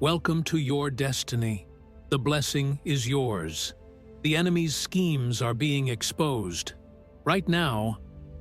Welcome to your destiny. The blessing is yours. The enemy's schemes are being exposed. Right now,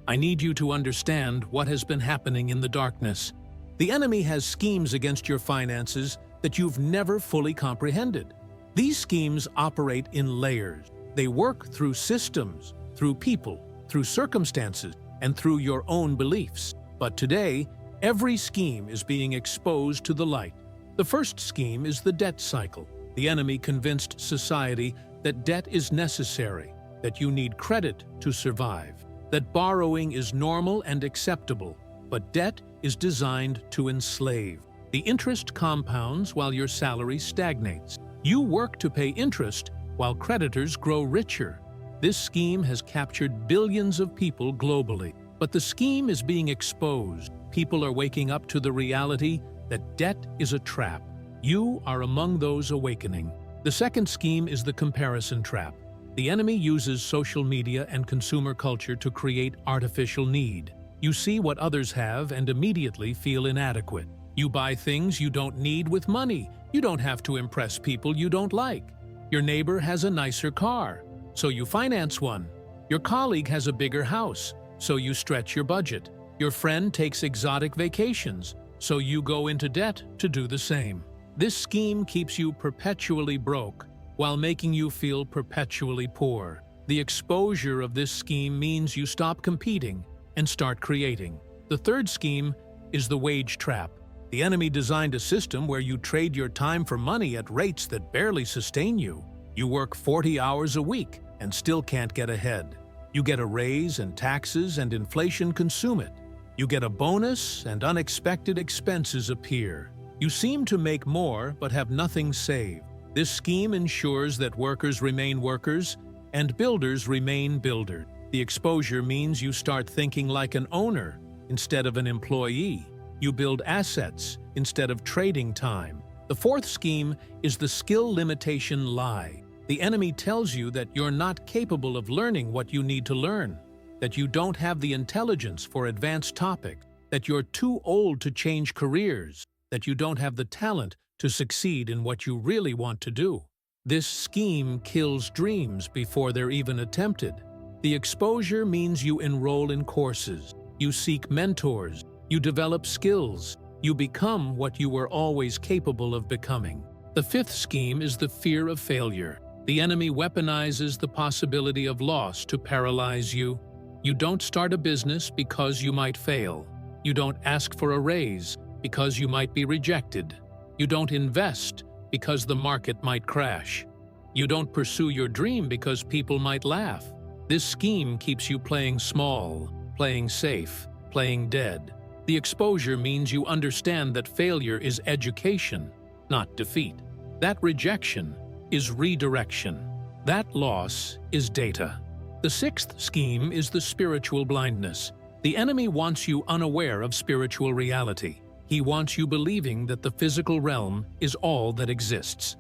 I need you to understand what has been happening in the darkness. The enemy has schemes against your finances that you've never fully comprehended. These schemes operate in layers. They work through systems, through people, through circumstances, and through your own beliefs. But today, every scheme is being exposed to the light. The first scheme is the debt cycle. The enemy convinced society that debt is necessary, that you need credit to survive, that borrowing is normal and acceptable, but debt is designed to enslave. The interest compounds while your salary stagnates. You work to pay interest while creditors grow richer. This scheme has captured billions of people globally. But the scheme is being exposed. People are waking up to the reality that debt is a trap. You are among those awakening. The second scheme is the comparison trap. The enemy uses social media and consumer culture to create artificial need. You see what others have and immediately feel inadequate. You buy things you don't need with money. You don't have to impress people you don't like. Your neighbor has a nicer car, so you finance one. Your colleague has a bigger house, so you stretch your budget. Your friend takes exotic vacations, so you go into debt to do the same. This scheme keeps you perpetually broke while making you feel perpetually poor. The exposure of this scheme means you stop competing and start creating. The third scheme is the wage trap. The enemy designed a system where you trade your time for money at rates that barely sustain you. You work 40 hours a week and still can't get ahead. You get a raise and taxes and inflation consume it. You get a bonus and unexpected expenses appear. You seem to make more but have nothing saved. This scheme ensures that workers remain workers and builders remain builders. The exposure means you start thinking like an owner instead of an employee. You build assets instead of trading time. The fourth scheme is the skill limitation lie. The enemy tells you that you're not capable of learning what you need to learn, that you don't have the intelligence for advanced topics, that you're too old to change careers, that you don't have the talent to succeed in what you really want to do. This scheme kills dreams before they're even attempted. The exposure means you enroll in courses, you seek mentors, you develop skills, you become what you were always capable of becoming. The fifth scheme is the fear of failure. The enemy weaponizes the possibility of loss to paralyze you. You don't start a business because you might fail. You don't ask for a raise because you might be rejected. You don't invest because the market might crash. You don't pursue your dream because people might laugh. This scheme keeps you playing small, playing safe, playing dead. The exposure means you understand that failure is education, not defeat. That rejection is redirection. That loss is data. The sixth scheme is the spiritual blindness. The enemy wants you unaware of spiritual reality. He wants you believing that the physical realm is all that exists,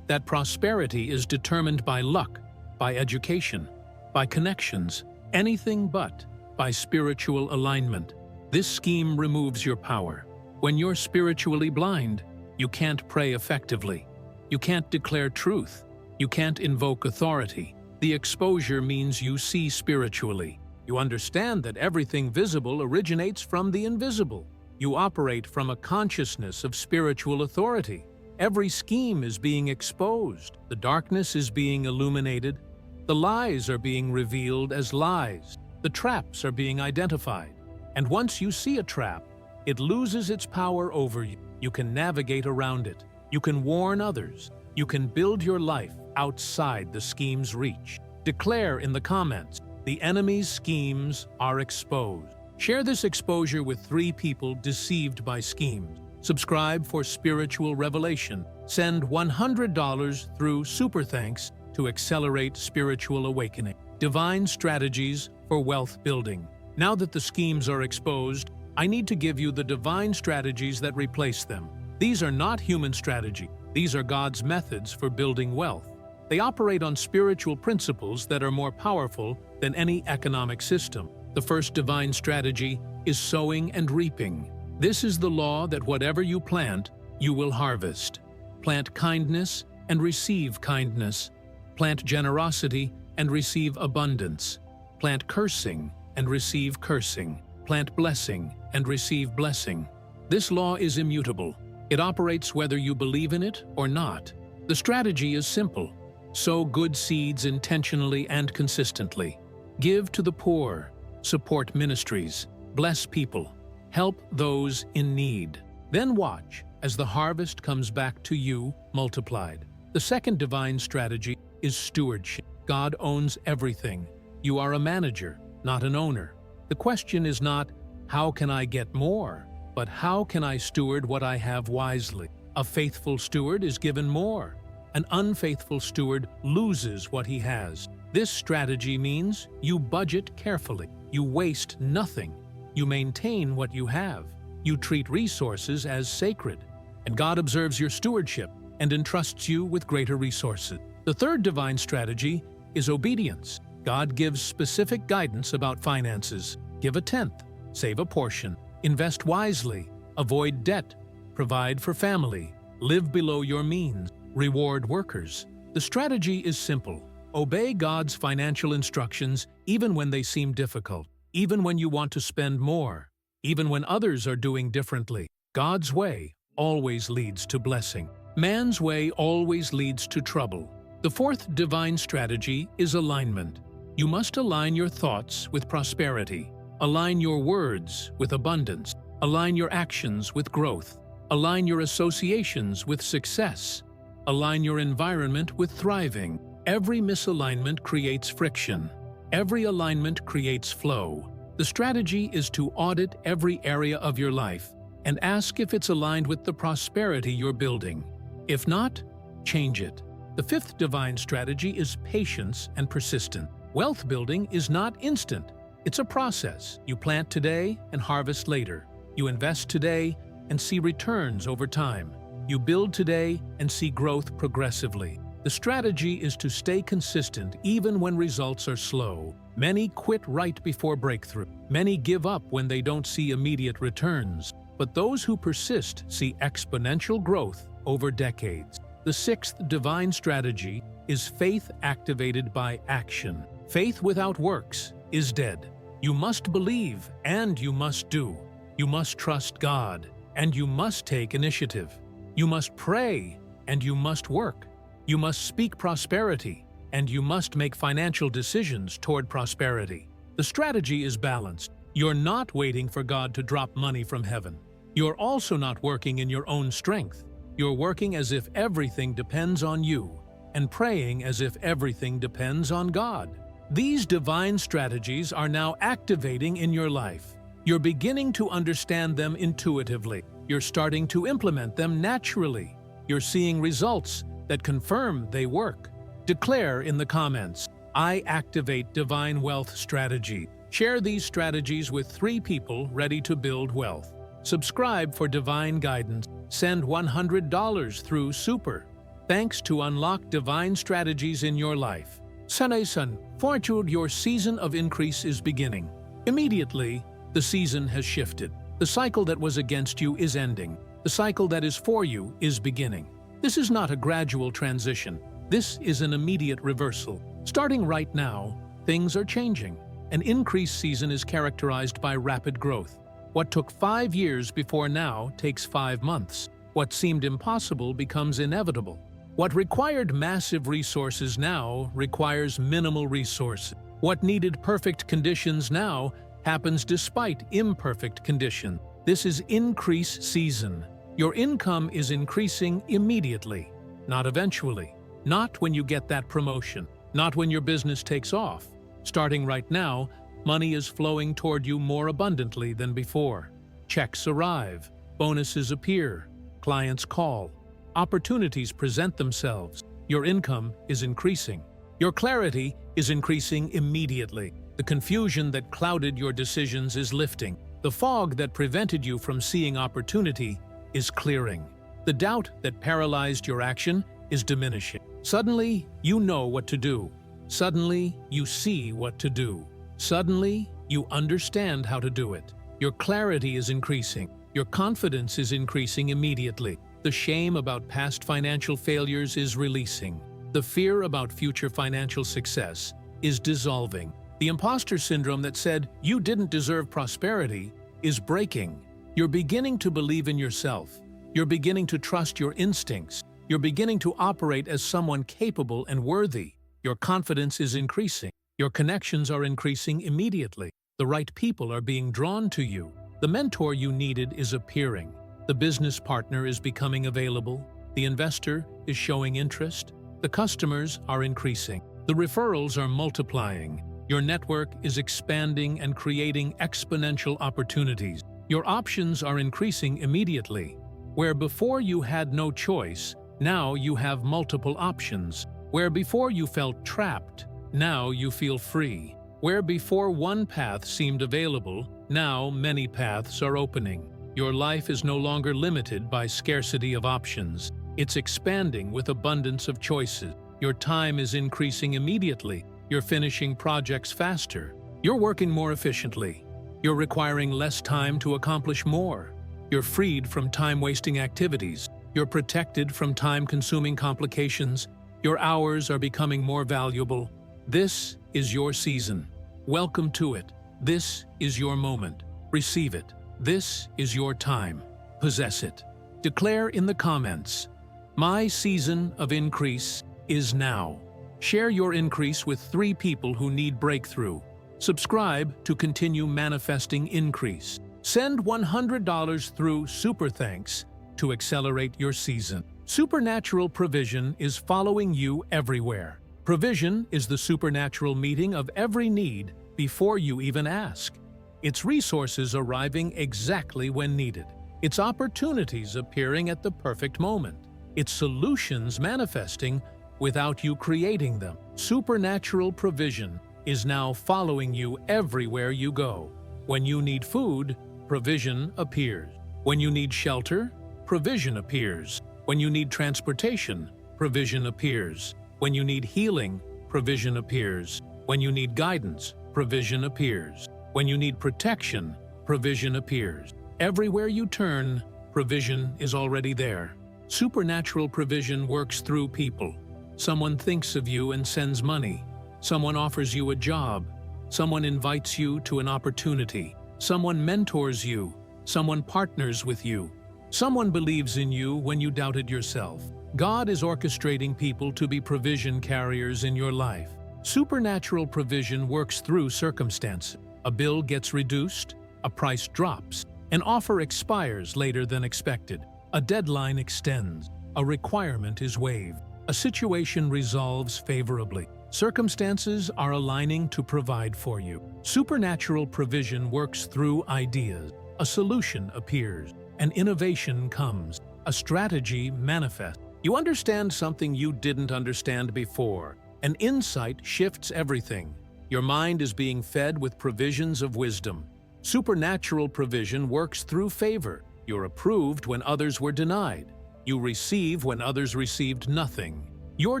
that prosperity is determined by luck, by education, by connections, anything but by spiritual alignment. This scheme removes your power. When you're spiritually blind, you can't pray effectively. You can't declare truth. You can't invoke authority. The exposure means you see spiritually. You understand that everything visible originates from the invisible. You operate from a consciousness of spiritual authority. Every scheme is being exposed. The darkness is being illuminated. The lies are being revealed as lies. The traps are being identified. And once you see a trap, it loses its power over you. You can navigate around it. You can warn others. You can build your life outside the scheme's reach. Declare in the comments, the enemy's schemes are exposed. Share this exposure with 3 people deceived by schemes. Subscribe for spiritual revelation. Send $100 through Super Thanks to accelerate spiritual awakening. Divine strategies for wealth building. Now that the schemes are exposed, I need to give you the divine strategies that replace them. These are not human strategy. These are God's methods for building wealth. They operate on spiritual principles that are more powerful than any economic system. The first divine strategy is sowing and reaping. This is the law that whatever you plant, you will harvest. Plant kindness and receive kindness. Plant generosity and receive abundance. Plant cursing and receive cursing. Plant blessing and receive blessing. This law is immutable. It operates whether you believe in it or not. The strategy is simple. Sow good seeds intentionally and consistently. Give to the poor. Support ministries. Bless people. Help those in need. Then watch as the harvest comes back to you multiplied. The second divine strategy is stewardship. God owns everything. You are a manager, not an owner. The question is not, how can I get more? But how can I steward what I have wisely? A faithful steward is given more. An unfaithful steward loses what he has. This strategy means you budget carefully. You waste nothing. You maintain what you have. You treat resources as sacred. And God observes your stewardship and entrusts you with greater resources. The third divine strategy is obedience. God gives specific guidance about finances. Give a tenth. Save a portion. Invest wisely. Avoid debt. Provide for family. Live below your means. Reward workers. The strategy is simple. Obey God's financial instructions even when they seem difficult, even when you want to spend more, even when others are doing differently. God's way always leads to blessing. Man's way always leads to trouble. The fourth divine strategy is alignment. You must align your thoughts with prosperity. Align your words with abundance. Align your actions with growth. Align your associations with success. Align your environment with thriving. Every misalignment creates friction. Every alignment creates flow. The strategy is to audit every area of your life and ask if it's aligned with the prosperity you're building. If not, change it. The fifth divine strategy is patience and persistence. Wealth building is not instant. It's a process. You plant today and harvest later. You invest today and see returns over time. You build today and see growth progressively. The strategy is to stay consistent even when results are slow. Many quit right before breakthrough. Many give up when they don't see immediate returns. But those who persist see exponential growth over decades. The sixth divine strategy is faith activated by action. Faith without works is dead. You must believe and you must do. You must trust God and you must take initiative. You must pray and you must work. You must speak prosperity and you must make financial decisions toward prosperity. The strategy is balanced. You're not waiting for God to drop money from heaven. You're also not working in your own strength. You're working as if everything depends on you and praying as if everything depends on God. These divine strategies are now activating in your life. You're beginning to understand them intuitively. You're starting to implement them naturally. You're seeing results that confirm they work. Declare in the comments, "I activate divine wealth strategy." Share these strategies with 3 people ready to build wealth. Subscribe for divine guidance. Send $100 through Super. Thanks to unlock divine strategies in your life. Sun, fortune, your season of increase is beginning. Immediately, the season has shifted. The cycle that was against you is ending. The cycle that is for you is beginning. This is not a gradual transition. This is an immediate reversal. Starting right now, things are changing. An increased season is characterized by rapid growth. What took 5 years before now takes 5 months. What seemed impossible becomes inevitable. What required massive resources now requires minimal resources. What needed perfect conditions now happens despite imperfect condition. This is increase season. Your income is increasing immediately, not eventually. Not when you get that promotion. Not when your business takes off. Starting right now, money is flowing toward you more abundantly than before. Checks arrive, bonuses appear, clients call, opportunities present themselves. Your income is increasing. Your clarity is increasing immediately. The confusion that clouded your decisions is lifting. The fog that prevented you from seeing opportunity is clearing. The doubt that paralyzed your action is diminishing. Suddenly, you know what to do. Suddenly, you see what to do. Suddenly, you understand how to do it. Your clarity is increasing. Your confidence is increasing immediately. The shame about past financial failures is releasing. The fear about future financial success is dissolving. The imposter syndrome that said you didn't deserve prosperity is breaking. You're beginning to believe in yourself. You're beginning to trust your instincts. You're beginning to operate as someone capable and worthy. Your confidence is increasing. Your connections are increasing immediately. The right people are being drawn to you. The mentor you needed is appearing. The business partner is becoming available. The investor is showing interest. The customers are increasing. The referrals are multiplying. Your network is expanding and creating exponential opportunities. Your options are increasing immediately. Where before you had no choice, now you have multiple options. Where before you felt trapped, now you feel free. Where before one path seemed available, now many paths are opening. Your life is no longer limited by scarcity of options. It's expanding with abundance of choices. Your time is increasing immediately. You're finishing projects faster. You're working more efficiently. You're requiring less time to accomplish more. You're freed from time-wasting activities. You're protected from time-consuming complications. Your hours are becoming more valuable. This is your season. Welcome to it. This is your moment. Receive it. This is your time. Possess it. Declare in the comments, "My season of increase is now." Share your increase with 3 people who need breakthrough. Subscribe to continue manifesting increase. Send $100 through Super Thanks to accelerate your season. Supernatural provision is following you everywhere. Provision is the supernatural meeting of every need before you even ask. It's resources arriving exactly when needed. It's opportunities appearing at the perfect moment. It's solutions manifesting without you creating them. Supernatural provision is now following you everywhere you go. When you need food, provision appears. When you need shelter, provision appears. When you need transportation, provision appears. When you need healing, provision appears. When you need guidance, provision appears. When you need protection, provision appears. Everywhere you turn, provision is already there. Supernatural provision works through people. Someone thinks of you and sends money. Someone offers you a job. Someone invites you to an opportunity. Someone mentors you. Someone partners with you. Someone believes in you when you doubted yourself. God is orchestrating people to be provision carriers in your life. Supernatural provision works through circumstances. A bill gets reduced, a price drops, an offer expires later than expected, a deadline extends, a requirement is waived, a situation resolves favorably. Circumstances are aligning to provide for you. Supernatural provision works through ideas. A solution appears, an innovation comes, a strategy manifests. You understand something you didn't understand before. An insight shifts everything. Your mind is being fed with provisions of wisdom. Supernatural provision works through favor. You're approved when others were denied. You receive when others received nothing. You're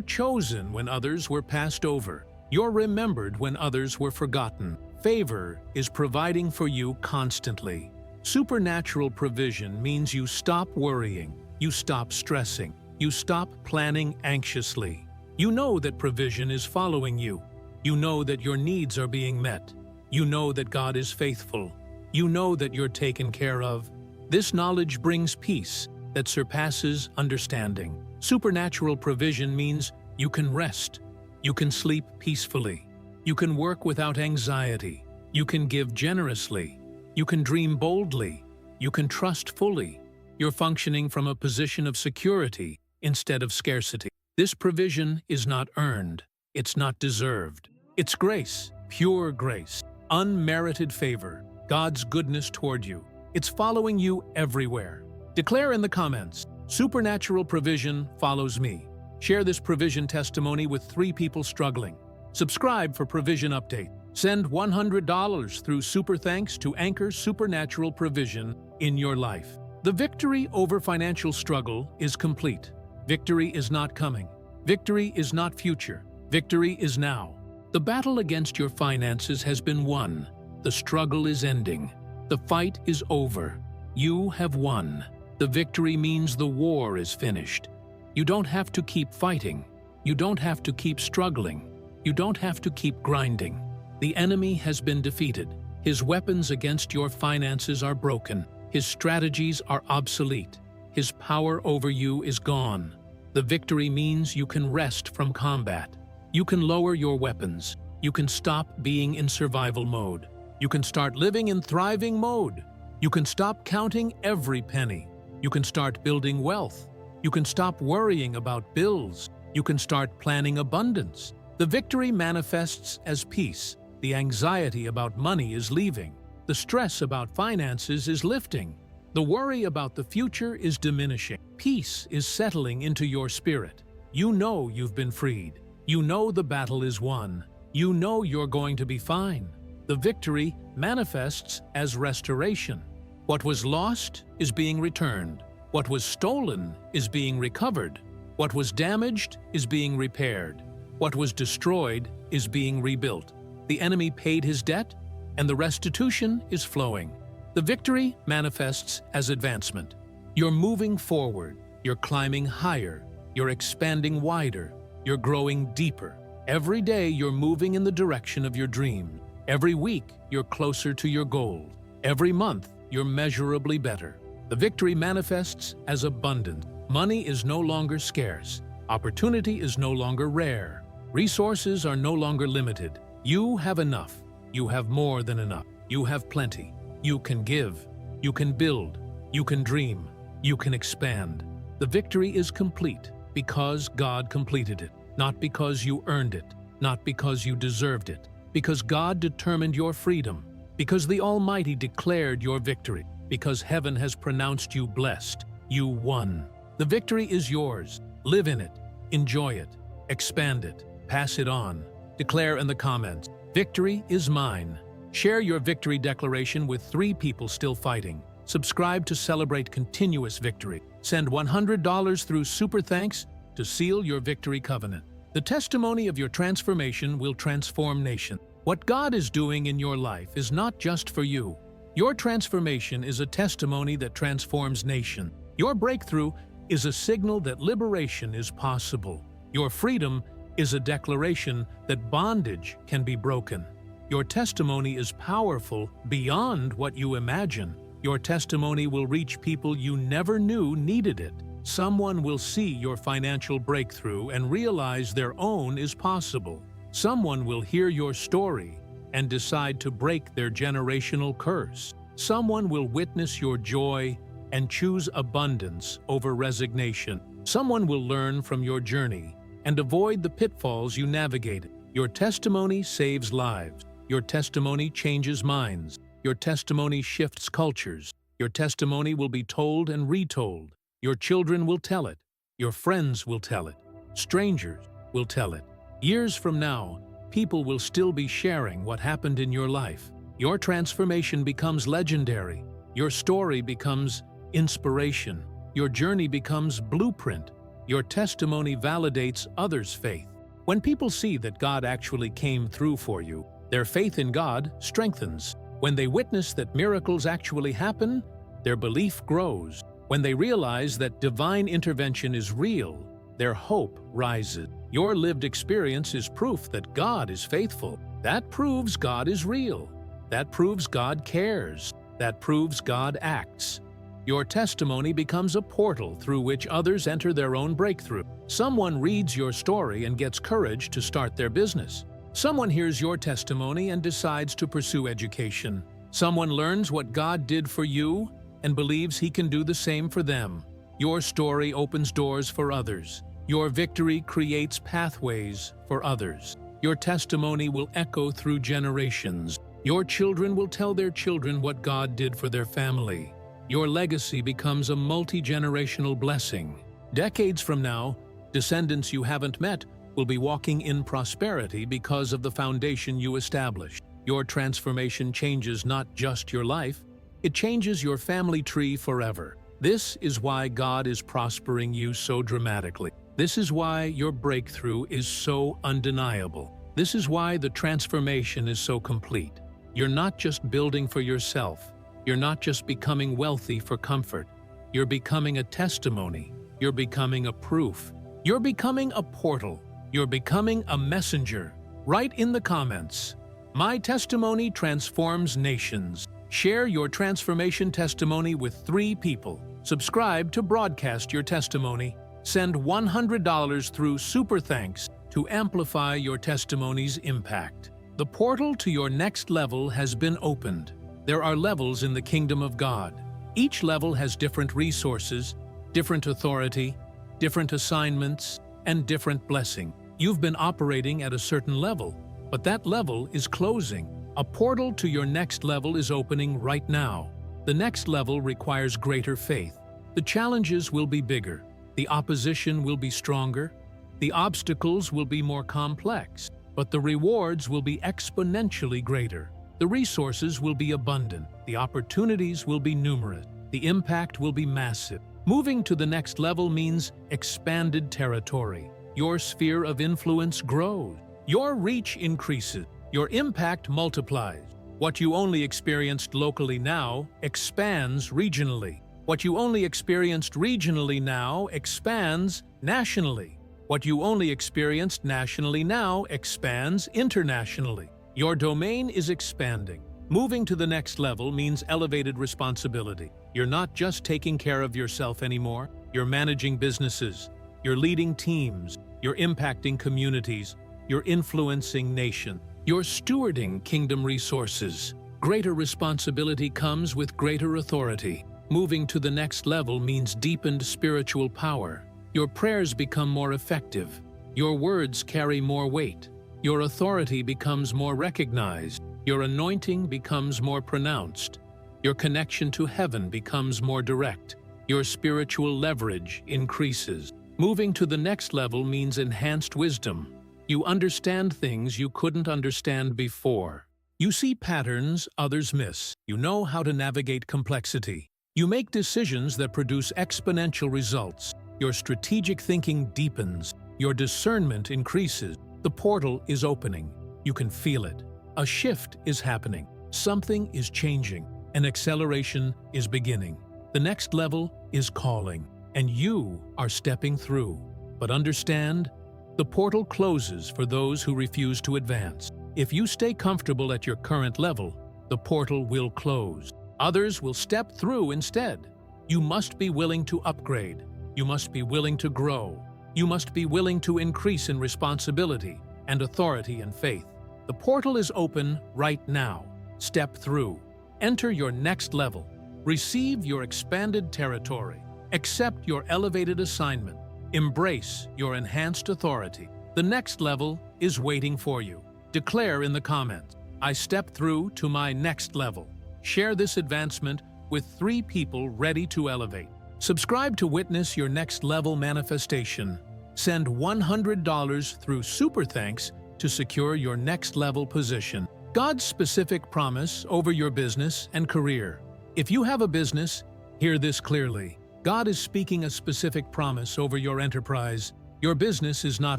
chosen when others were passed over. You're remembered when others were forgotten. Favor is providing for you constantly. Supernatural provision means you stop worrying, you stop stressing, you stop planning anxiously. You know that provision is following you. You know that your needs are being met. You know that God is faithful. You know that you're taken care of. This knowledge brings peace that surpasses understanding. Supernatural provision means you can rest. You can sleep peacefully. You can work without anxiety. You can give generously. You can dream boldly. You can trust fully. You're functioning from a position of security instead of scarcity. This provision is not earned. It's not deserved. It's grace, pure grace, unmerited favor, God's goodness toward you. It's following you everywhere. Declare in the comments, supernatural provision follows me. Share this provision testimony with 3 people struggling. Subscribe for provision update. Send $100 through Super Thanks to anchor supernatural provision in your life. The victory over financial struggle is complete. Victory is not coming. Victory is not future. Victory is now. The battle against your finances has been won. The struggle is ending. The fight is over. You have won. The victory means the war is finished. You don't have to keep fighting. You don't have to keep struggling. You don't have to keep grinding. The enemy has been defeated. His weapons against your finances are broken. His strategies are obsolete. His power over you is gone. The victory means you can rest from combat. You can lower your weapons. You can stop being in survival mode. You can start living in thriving mode. You can stop counting every penny. You can start building wealth. You can stop worrying about bills. You can start planning abundance. The victory manifests as peace. The anxiety about money is leaving. The stress about finances is lifting. The worry about the future is diminishing. Peace is settling into your spirit. You know you've been freed. You know the battle is won. You know you're going to be fine. The victory manifests as restoration. What was lost is being returned. What was stolen is being recovered. What was damaged is being repaired. What was destroyed is being rebuilt. The enemy paid his debt, and the restitution is flowing. The victory manifests as advancement. You're moving forward. You're climbing higher. You're expanding wider. You're growing deeper. Every day you're moving in the direction of your dreams. Every week you're closer to your goal. Every month you're measurably better. The victory manifests as abundance. Money is no longer scarce. Opportunity is no longer rare. Resources are no longer limited. You have enough. You have more than enough. You have plenty. You can give. You can build. You can dream. You can expand. The victory is complete because God completed it, not because you earned it, not because you deserved it, because God determined your freedom, because the Almighty declared your victory, because heaven has pronounced you blessed. You won. The victory is yours. Live in it. Enjoy it. Expand it. Pass it on. Declare in the comments, victory is mine. Share your victory declaration with 3 people still fighting. Subscribe to celebrate continuous victory. Send $100 through Super Thanks to seal your victory covenant. The testimony of your transformation will transform nations. What God is doing in your life is not just for you. Your transformation is a testimony that transforms nations. Your breakthrough is a signal that liberation is possible. Your freedom is a declaration that bondage can be broken. Your testimony is powerful beyond what you imagine. Your testimony will reach people you never knew needed it. Someone will see your financial breakthrough and realize their own is possible. Someone will hear your story and decide to break their generational curse. Someone will witness your joy and choose abundance over resignation. Someone will learn from your journey and avoid the pitfalls you navigated. Your testimony saves lives. Your testimony changes minds. Your testimony shifts cultures. Your testimony will be told and retold. Your children will tell it. Your friends will tell it. Strangers will tell it. Years from now, people will still be sharing what happened in your life. Your transformation becomes legendary. Your story becomes inspiration. Your journey becomes blueprint. Your testimony validates others' faith. When people see that God actually came through for you, their faith in God strengthens. When they witness that miracles actually happen, their belief grows. When they realize that divine intervention is real, their hope rises. Your lived experience is proof that God is faithful. That proves God is real. That proves God cares. That proves God acts. Your testimony becomes a portal through which others enter their own breakthrough. Someone reads your story and gets courage to start their business. Someone hears your testimony and decides to pursue education. Someone learns what God did for you and believes He can do the same for them. Your story opens doors for others. Your victory creates pathways for others. Your testimony will echo through generations. Your children will tell their children what God did for their family. Your legacy becomes a multi-generational blessing. Decades from now, descendants you haven't met will be walking in prosperity because of the foundation you established. Your transformation changes not just your life, it changes your family tree forever. This is why God is prospering you so dramatically. This is why your breakthrough is so undeniable. This is why the transformation is so complete. You're not just building for yourself. You're not just becoming wealthy for comfort. You're becoming a testimony. You're becoming a proof. You're becoming a portal. You're becoming a messenger. Write in the comments, "My testimony transforms nations." Share your transformation testimony with 3 people. Subscribe to broadcast your testimony. Send $100 through Super Thanks to amplify your testimony's impact. The portal to your next level has been opened. There are levels in the kingdom of God. Each level has different resources, different authority, different assignments, and different blessing. You've been operating at a certain level, but that level is closing. A portal to your next level is opening right now. The next level requires greater faith. The challenges will be bigger. The opposition will be stronger. The obstacles will be more complex, but the rewards will be exponentially greater. The resources will be abundant. The opportunities will be numerous. The impact will be massive. Moving to the next level means expanded territory. Your sphere of influence grows. Your reach increases. Your impact multiplies. What you only experienced locally now expands regionally. What you only experienced regionally now expands nationally. What you only experienced nationally now expands internationally. Your domain is expanding. Moving to the next level means elevated responsibility. You're not just taking care of yourself anymore. You're managing businesses. You're leading teams. You're impacting communities. You're influencing nations. You're stewarding kingdom resources. Greater responsibility comes with greater authority. Moving to the next level means deepened spiritual power. Your prayers become more effective. Your words carry more weight. Your authority becomes more recognized. Your anointing becomes more pronounced. Your connection to heaven becomes more direct. Your spiritual leverage increases. Moving to the next level means enhanced wisdom. You understand things you couldn't understand before. You see patterns others miss. You know how to navigate complexity. You make decisions that produce exponential results. Your strategic thinking deepens. Your discernment increases. The portal is opening. You can feel it. A shift is happening. Something is changing. An acceleration is beginning. The next level is calling, and you are stepping through. But understand, the portal closes for those who refuse to advance. If you stay comfortable at your current level, the portal will close. Others will step through instead. You must be willing to upgrade. You must be willing to grow. You must be willing to increase in responsibility and authority and faith. The portal is open right now. Step through. Enter your next level. Receive your expanded territory. Accept your elevated assignment. Embrace your enhanced authority. The next level is waiting for you. Declare in the comments, "I step through to my next level." Share this advancement with 3 people ready to elevate. Subscribe to witness your next level manifestation. Send $100 through Super Thanks to secure your next level position. God's specific promise over your business and career. If you have a business, hear this clearly. God is speaking a specific promise over your enterprise. Your business is not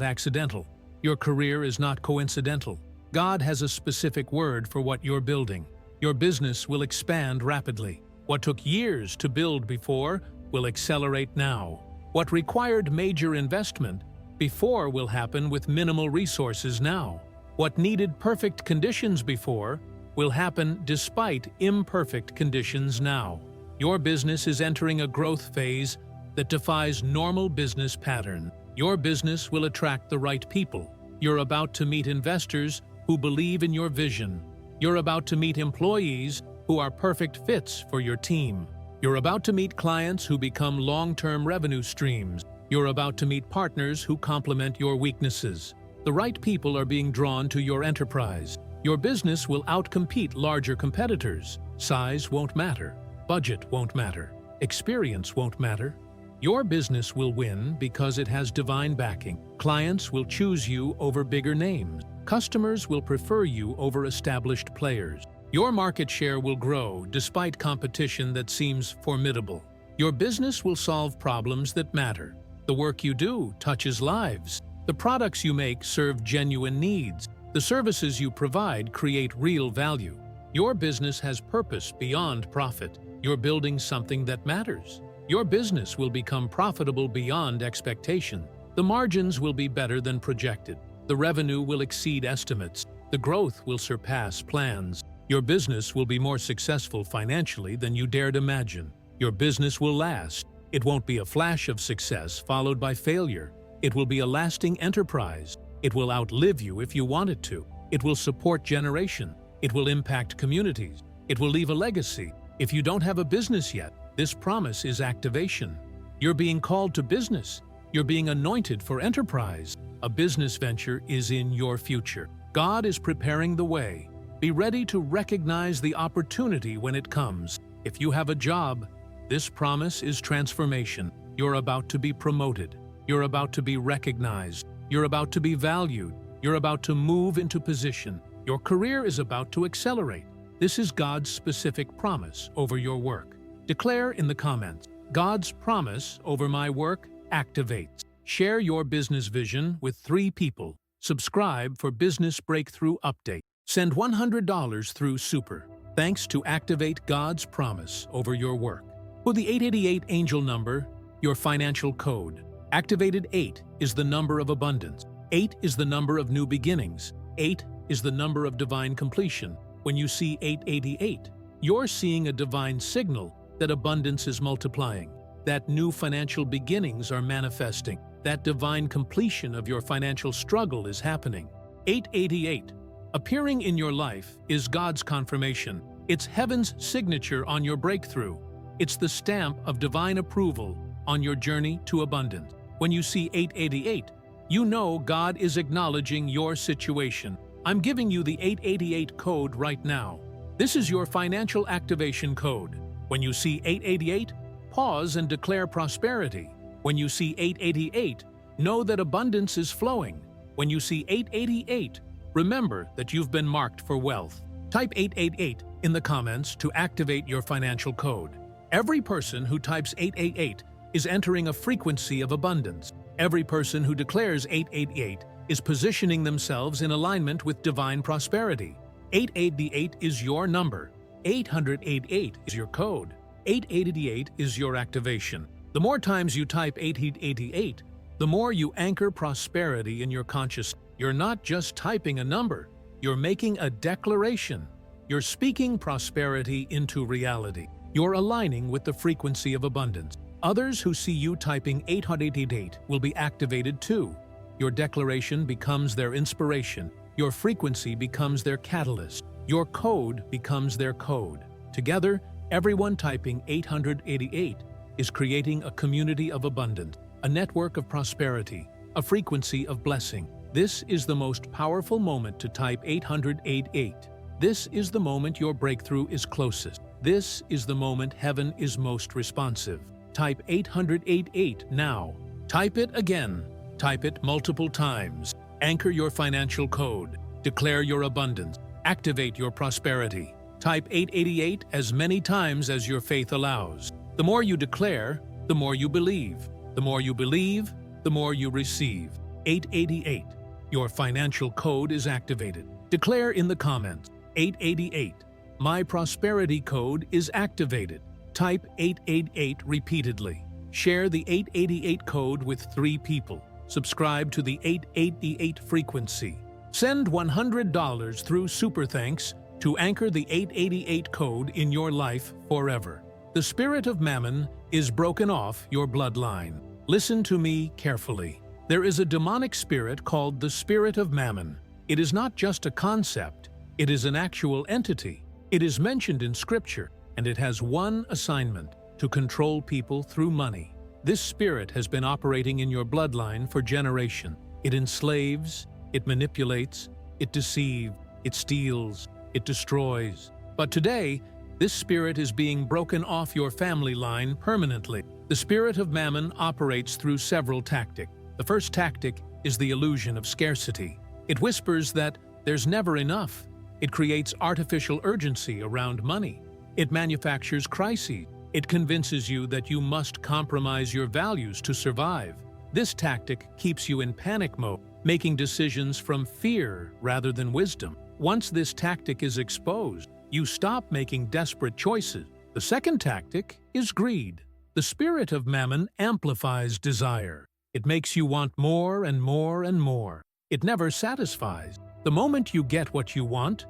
accidental. Your career is not coincidental. God has a specific word for what you're building. Your business will expand rapidly. What took years to build before will accelerate now. What required major investment before will happen with minimal resources now. What needed perfect conditions before will happen despite imperfect conditions now. Your business is entering a growth phase that defies normal business pattern. Your business will attract the right people. You're about to meet investors who believe in your vision. You're about to meet employees who are perfect fits for your team. You're about to meet clients who become long-term revenue streams. You're about to meet partners who complement your weaknesses. The right people are being drawn to your enterprise. Your business will outcompete larger competitors. Size won't matter. Budget won't matter. Experience won't matter. Your business will win because it has divine backing. Clients will choose you over bigger names. Customers will prefer you over established players. Your market share will grow despite competition that seems formidable. Your business will solve problems that matter. The work you do touches lives. The products you make serve genuine needs. The services you provide create real value. Your business has purpose beyond profit. You're building something that matters. Your business will become profitable beyond expectation. The margins will be better than projected. The revenue will exceed estimates. The growth will surpass plans. Your business will be more successful financially than you dared imagine. Your business will last. It won't be a flash of success followed by failure. It will be a lasting enterprise. It will outlive you if you want it to. It will support generation. It will impact communities. It will leave a legacy. If you don't have a business yet, this promise is activation. You're being called to business. You're being anointed for enterprise. A business venture is in your future. God is preparing the way. Be ready to recognize the opportunity when it comes. If you have a job, this promise is transformation. You're about to be promoted. You're about to be recognized. You're about to be valued. You're about to move into position. Your career is about to accelerate. This is God's specific promise over your work. Declare in the comments, "God's promise over my work activates." Share your business vision with 3 people. Subscribe for business breakthrough update. Send $100 through Super Thanks to activate God's promise over your work. For the 888 angel number, your financial code. Activated 8 is the number of abundance. 8 is the number of new beginnings. 8 is the number of divine completion. When you see 888, you're seeing a divine signal that abundance is multiplying, that new financial beginnings are manifesting, that divine completion of your financial struggle is happening. 888, appearing in your life, is God's confirmation. It's heaven's signature on your breakthrough. It's the stamp of divine approval on your journey to abundance. When you see 888, you know God is acknowledging your situation. I'm giving you the 888 code right now. This is your financial activation code. When you see 888, pause and declare prosperity. When you see 888, know that abundance is flowing. When you see 888, remember that you've been marked for wealth. Type 888 in the comments to activate your financial code. Every person who types 888 is entering a frequency of abundance. Every person who declares 888 is positioning themselves in alignment with divine prosperity. 888 is your number. 888 is your code. 888 is your activation. The more times you type 888, the more you anchor prosperity in your consciousness. You're not just typing a number, you're making a declaration. You're speaking prosperity into reality. You're aligning with the frequency of abundance. Others who see you typing 888 will be activated too. Your declaration becomes their inspiration. Your frequency becomes their catalyst. Your code becomes their code. Together, everyone typing 888 is creating a community of abundance, a network of prosperity, a frequency of blessing. This is the most powerful moment to type 888. This is the moment your breakthrough is closest. This is the moment heaven is most responsive. Type 888 now. Type it again. Type it multiple times. Anchor your financial code. Declare your abundance. Activate your prosperity. Type 888 as many times as your faith allows. The more you declare, the more you believe. The more you believe, the more you receive. 888. Your financial code is activated. Declare in the comments, 888. My prosperity code is activated. Type 888 repeatedly. Share the 888 code with 3 people. Subscribe to the 888 frequency. Send $100 through Super Thanks to anchor the 888 code in your life forever. The spirit of mammon is broken off your bloodline. Listen to me carefully. There is a demonic spirit called the spirit of mammon. It is not just a concept, it is an actual entity. It is mentioned in Scripture, and it has one assignment: to control people through money. This spirit has been operating in your bloodline for generations. It enslaves, it manipulates, it deceives, it steals, it destroys. But today, this spirit is being broken off your family line permanently. The spirit of mammon operates through several tactics. The first tactic is the illusion of scarcity. It whispers that there's never enough. It creates artificial urgency around money. It manufactures crises. It convinces you that you must compromise your values to survive. This tactic keeps you in panic mode, making decisions from fear rather than wisdom. Once this tactic is exposed, you stop making desperate choices. The second tactic is greed. The spirit of mammon amplifies desire. It makes you want more and more and more. It never satisfies. The moment you get what you want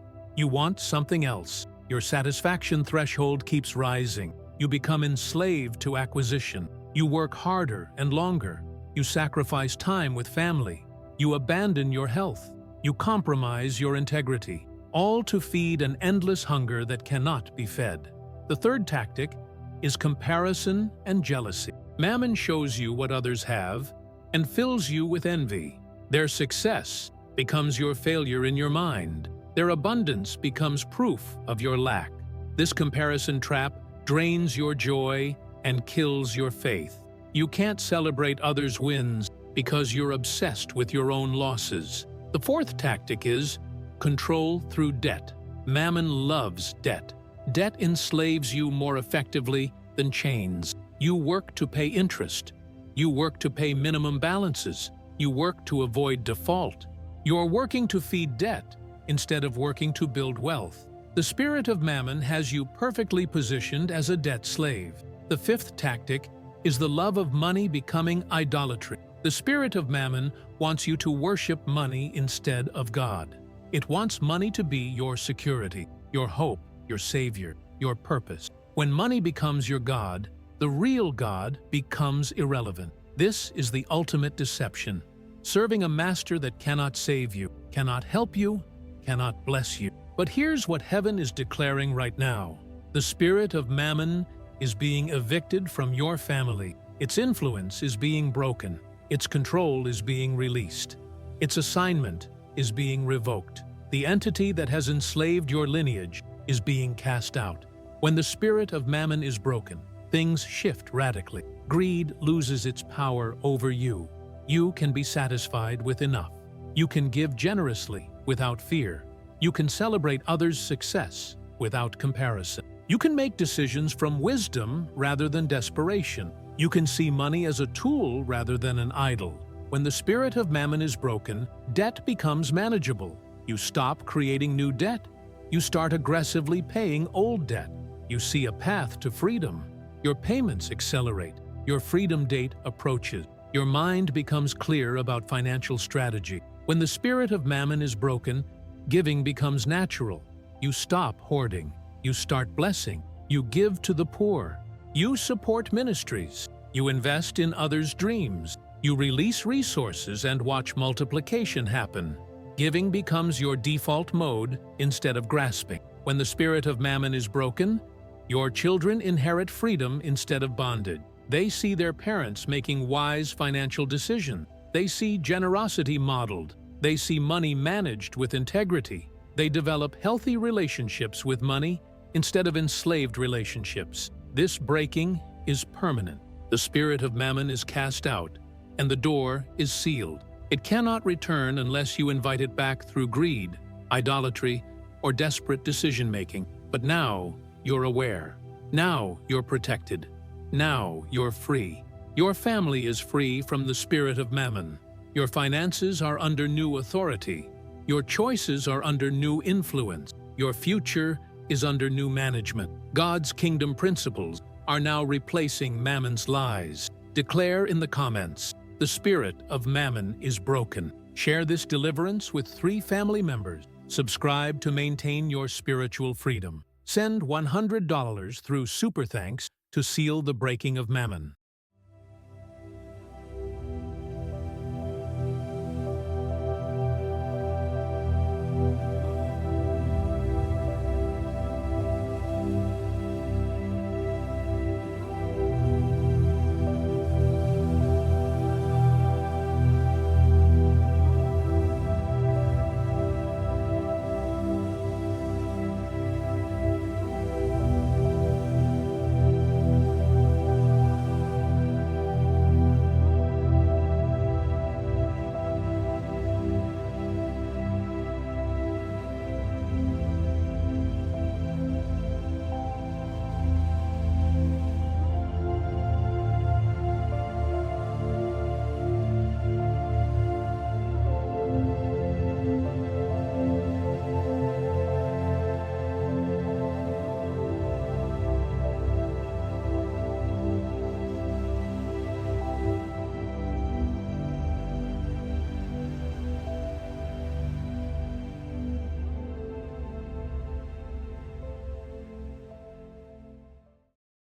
something else. Your satisfaction threshold keeps rising. You become enslaved to acquisition. You work harder and longer. You sacrifice time with family. You abandon your health. You compromise your integrity, all to feed an endless hunger that cannot be fed. The third tactic is comparison and jealousy. Mammon shows you what others have and fills you with envy. Their success becomes your failure in your mind. Their abundance becomes proof of your lack. This comparison trap drains your joy and kills your faith. You can't celebrate others' wins because you're obsessed with your own losses. The fourth tactic is control through debt. Mammon loves debt. Debt enslaves you more effectively than chains. You work to pay interest. You work to pay minimum balances. You work to avoid default. You're working to feed debt instead of working to build wealth. The spirit of mammon has you perfectly positioned as a debt slave. The fifth tactic is the love of money becoming idolatry. The spirit of mammon wants you to worship money instead of God. It wants money to be your security, your hope, your savior, your purpose. When money becomes your God, the real God becomes irrelevant. This is the ultimate deception. Serving a master that cannot save you, cannot help you, cannot bless you. But here's what heaven is declaring right now. The spirit of mammon is being evicted from your family. Its influence is being broken. Its control is being released. Its assignment is being revoked. The entity that has enslaved your lineage is being cast out. When the spirit of mammon is broken, things shift radically. Greed loses its power over you. You can be satisfied with enough. You can give generously without fear. You can celebrate others' success without comparison. You can make decisions from wisdom rather than desperation. You can see money as a tool rather than an idol. When the spirit of mammon is broken, debt becomes manageable. You stop creating new debt. You start aggressively paying old debt. You see a path to freedom. Your payments accelerate. Your freedom date approaches. Your mind becomes clear about financial strategy. When the spirit of mammon is broken, giving becomes natural. You stop hoarding. You start blessing. You give to the poor. You support ministries. You invest in others' dreams. You release resources and watch multiplication happen. Giving becomes your default mode instead of grasping. When the spirit of mammon is broken, your children inherit freedom instead of bondage. They see their parents making wise financial decisions. They see generosity modeled. They see money managed with integrity. They develop healthy relationships with money instead of enslaved relationships. This breaking is permanent. The spirit of mammon is cast out, and the door is sealed. It cannot return unless you invite it back through greed, idolatry, or desperate decision-making. But now, you're aware. Now you're protected. Now you're free. Your family is free from the spirit of mammon. Your finances are under new authority. Your choices are under new influence. Your future is under new management. God's kingdom principles are now replacing mammon's lies. Declare in the comments, the spirit of mammon is broken. Share this deliverance with 3 family members. Subscribe to maintain your spiritual freedom. Send $100 through Super Thanks to seal the breaking of mammon.